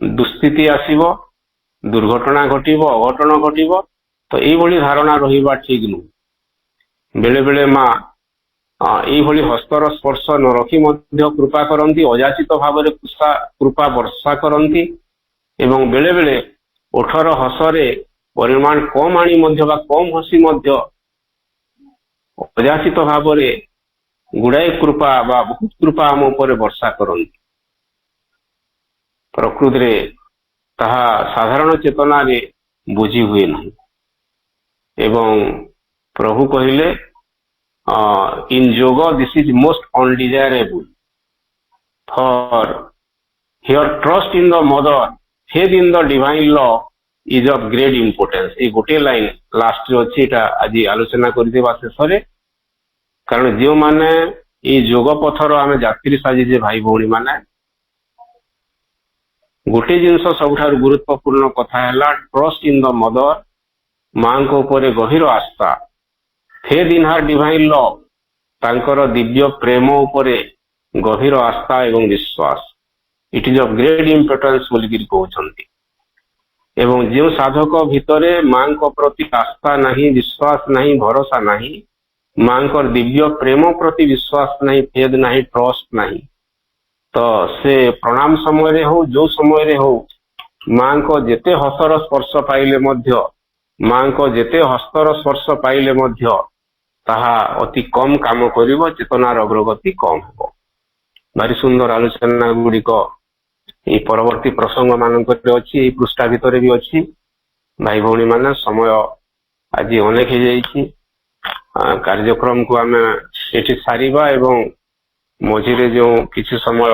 ଦୁଃସ୍ଥିତି ଆସିବ, ଦୁର୍ଘଟଣା ଘଟିବ, ଅଘଟଣ ଘଟିବ। ତ ଏଇଭଳି ଧାରଣା ରହିବା ଠିକ ନୁହେଁ। ବେଳେ ବେଳେ ମା এইଭଳି ହସ୍ତର ସ୍ପର୍ଶ ନ ରଖି ମଧ୍ୟ କୃପା କରନ୍ତି, ଅଯାଚିତ ଭାବରେ କୃପା ବର୍ଷା କରନ୍ତି ଏବଂ ବେଳେ ବେଳେ ଓଠର ହସରେ ପରିମାଣ କମ ଆଣି ମଧ୍ୟ ବା କମ ହସି ମଧ୍ୟ ଅଯାଚିତ ଭାବରେ ଗୁଡାଏ କୃପା ବା ବହୁତ କୃପା ଆମ ଉପରେ ବର୍ଷା କରନ୍ତି। ପ୍ରକୃତିରେ ତାହା ସାଧାରଣ ଚେତନାରେ ବୁଝି ହୁଏ ନାହିଁ। ଏବଂ ପ୍ରଭୁ କହିଲେ in yoga this is most undesirable, for here trust in the mother, faith in the divine law is of great importance। এই গোটে লাইন লাস্ট ଅଛି, এটা ଆଜି ଆଲୋଚନା କରିଦେବା ଶେଷରେ। କାରଣ ଯେଉଁମାନେ এই ଯୋଗ ପଥର ଆମେ ଯାତ୍ରୀ ସାଜିଛେ ଭାଇ ଭଉଣୀ ମାନେ, ଗୋଟେ ଜିନିଷ ସବୁଠାରୁ ଗୁରୁତ୍ୱପୂର୍ଣ୍ଣ କଥା ହେଲା ଟ୍ରଷ୍ଟ ଇନ୍ ଦ ମଦର, ମାଙ୍କ ଉପରେ ଗଭୀର ଆସ୍ଥା। Faith in her divine love, ତାଙ୍କର ଦିବ୍ୟ ପ୍ରେମ ଉପରେ ଗଭୀର ଆସ୍ଥା ଏବଂ ବିଶ୍ୱାସ। It is of great importance ବୋଲିକିରି କହୁଛନ୍ତି। ଏବଂ ଯେଉଁ ସାଧକ ଭିତରେ ମାଙ୍କ ପ୍ରତି ଆସ୍ଥା ନାହିଁ, ବିଶ୍ୱାସ ନାହିଁ, ଭରସା ନାହିଁ, ମାଙ୍କର ଦିବ୍ୟ ପ୍ରେମ ପ୍ରତି ବିଶ୍ୱାସ ନାହିଁ, ଫେଥ୍ ନାହିଁ, ଟ୍ରଷ୍ଟ ନାହିଁ, ତ ସେ ପ୍ରଣାମ ସମୟରେ ହଉ ଯୋଉ ସମୟରେ ହଉ ମାଙ୍କ ଯେତେ ହସର ସ୍ପର୍ଶ ପାଇଲେ ମଧ୍ୟ, ମାଙ୍କ ଯେତେ ହସ୍ତର ସ୍ପର୍ଶ ପାଇଲେ ମଧ୍ୟ ତାହା ଅତି କମ କାମ କରିବ, ଚେତନାର ଅଗ୍ରଗତି କମ ହେବ। ଭାରି ସୁନ୍ଦର ଆଲୋଚନା ଗୁଡିକ এই ପରବର୍ତ୍ତୀ ପ୍ରସଙ୍ଗ ମାନଙ୍କରେ ଅଛି, এই ପୃଷ୍ଠା ଭିତରେ ବି ଅଛି। ଭାଇ ଭଉଣୀ ମାନେ, ସମୟ ଆଜି ଅନେକ ହେଇଯାଇଛି, କାର୍ଯ୍ୟକ୍ରମକୁ ଆମେ ଏଠି ସାରିବା ଏବଂ ମଝିରେ ଯେଉଁ କିଛି ସମୟ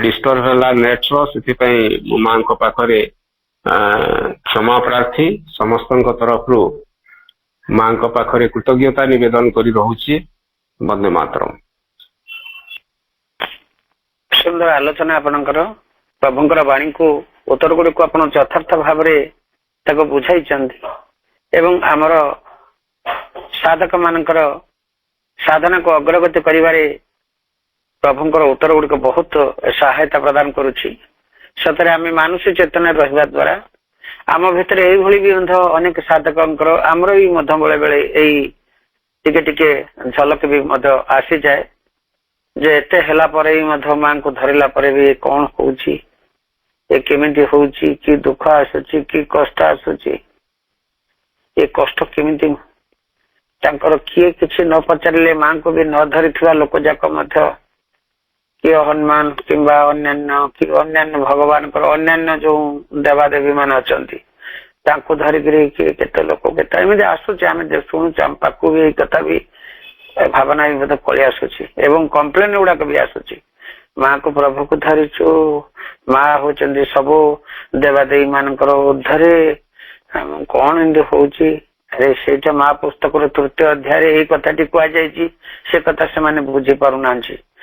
ଡିଷ୍ଟର୍ବ ହେଲା ନେଟ୍ର, ସେଥିପାଇଁ ମୁଁ ମାଙ୍କ ପାଖରେ କ୍ଷମା ପ୍ରାର୍ଥୀ। ସମସ୍ତଙ୍କ ତରଫରୁ ମାଙ୍କ ପାଖରେ କୃତଜ୍ଞତା ନିବେଦନ କରି ରହୁଛି। ବନ୍ଦେ ମାତରମ୍। ସୁନ୍ଦର ଆଲୋଚନା ଆପଣଙ୍କର। ପ୍ରଭୁଙ୍କର ବାଣୀକୁ, ଉତ୍ତର ଗୁଡିକୁ ଆପଣ ଯଥାର୍ଥ ଭାବରେ ତାକୁ ବୁଝାଇଛନ୍ତି ଏବଂ ଆମର ସାଧକ ମାନଙ୍କର ସାଧନାକୁ ଅଗ୍ରଗତି କରିବାରେ ପ୍ରଭୁଙ୍କର ଉତ୍ତର ଗୁଡିକ ବହୁତ ସହାୟତା ପ୍ରଦାନ କରୁଛି। ସତରେ ଆମେ ମାନସିକ ଚେତନାରେ ରହିବା ଦ୍ୱାରା ଆମ ଭିତରେ ଏଇଭଳି ବି ମଧ୍ୟ ଅନେକ ସାଧକଙ୍କର, ଆମର ବି ମଧ୍ୟ ବେଳେ ବେଳେ ଏଇ ଟିକେ ଟିକେ ଝଲକ ବି ମଧ୍ୟ ଆସିଯାଏ ଯେ ଏତେ ହେଲା ପରେ ବି ମଧ୍ୟ ମାଙ୍କୁ ଧରିଲା ପରେ ବି କଣ ହଉଛି, ଏ କେମିତି ହଉଛି, କି ଦୁଃଖ ଆସୁଛି, କି କଷ୍ଟ ଆସୁଛି, ଏ କଷ୍ଟ କେମିତି ତାଙ୍କର କିଏ କିଛି ନ ପଚାରିଲେ ମାଙ୍କୁ ବି ନ ଧରିଥିବା ଲୋକ ଯାକ ମଧ୍ୟ, କିଏ ହନୁମାନ କିମ୍ବା ଅନ୍ୟାନ୍ୟ ଭଗବାନଙ୍କର ଅନ୍ୟାନ୍ୟ ଯୋଉ ଦେବାଦେବୀ ମାନେ ଅଛନ୍ତି ତାଙ୍କୁ ଧରିକିରି କିଏ କେତେ ଲୋକ କେତେ ଏମିତି ଆସୁଛି, ଆମେ ଶୁଣୁଛୁ, ଆମ ପାଖକୁ ବି ଏଇ କଥା ବି ଭାବନା ବି ବୋଧେ ପଳେଇ ଆସୁଛି ଏବଂ କମ୍ପ୍ଲେନ ଗୁଡାକ ବି ଆସୁଛି। ମାଙ୍କୁ ପ୍ରଭୁକୁ ଧରିଛୁ, ମା ହଉଛନ୍ତି ସବୁ ଦେବାଦେବୀ ମାନଙ୍କର ଉର୍ଦ୍ଧ୍ୱରେ, କଣ ଏମିତି ହଉଛି। ଆରେ ସେଇଟା ମା ପୁସ୍ତକର 3ୟ ଅଧ୍ୟାୟରେ ଏଇ କଥାଟି କୁହାଯାଇଛି, ସେ କଥା ସେମାନେ ବୁଝି ପାରୁନାହାନ୍ତି।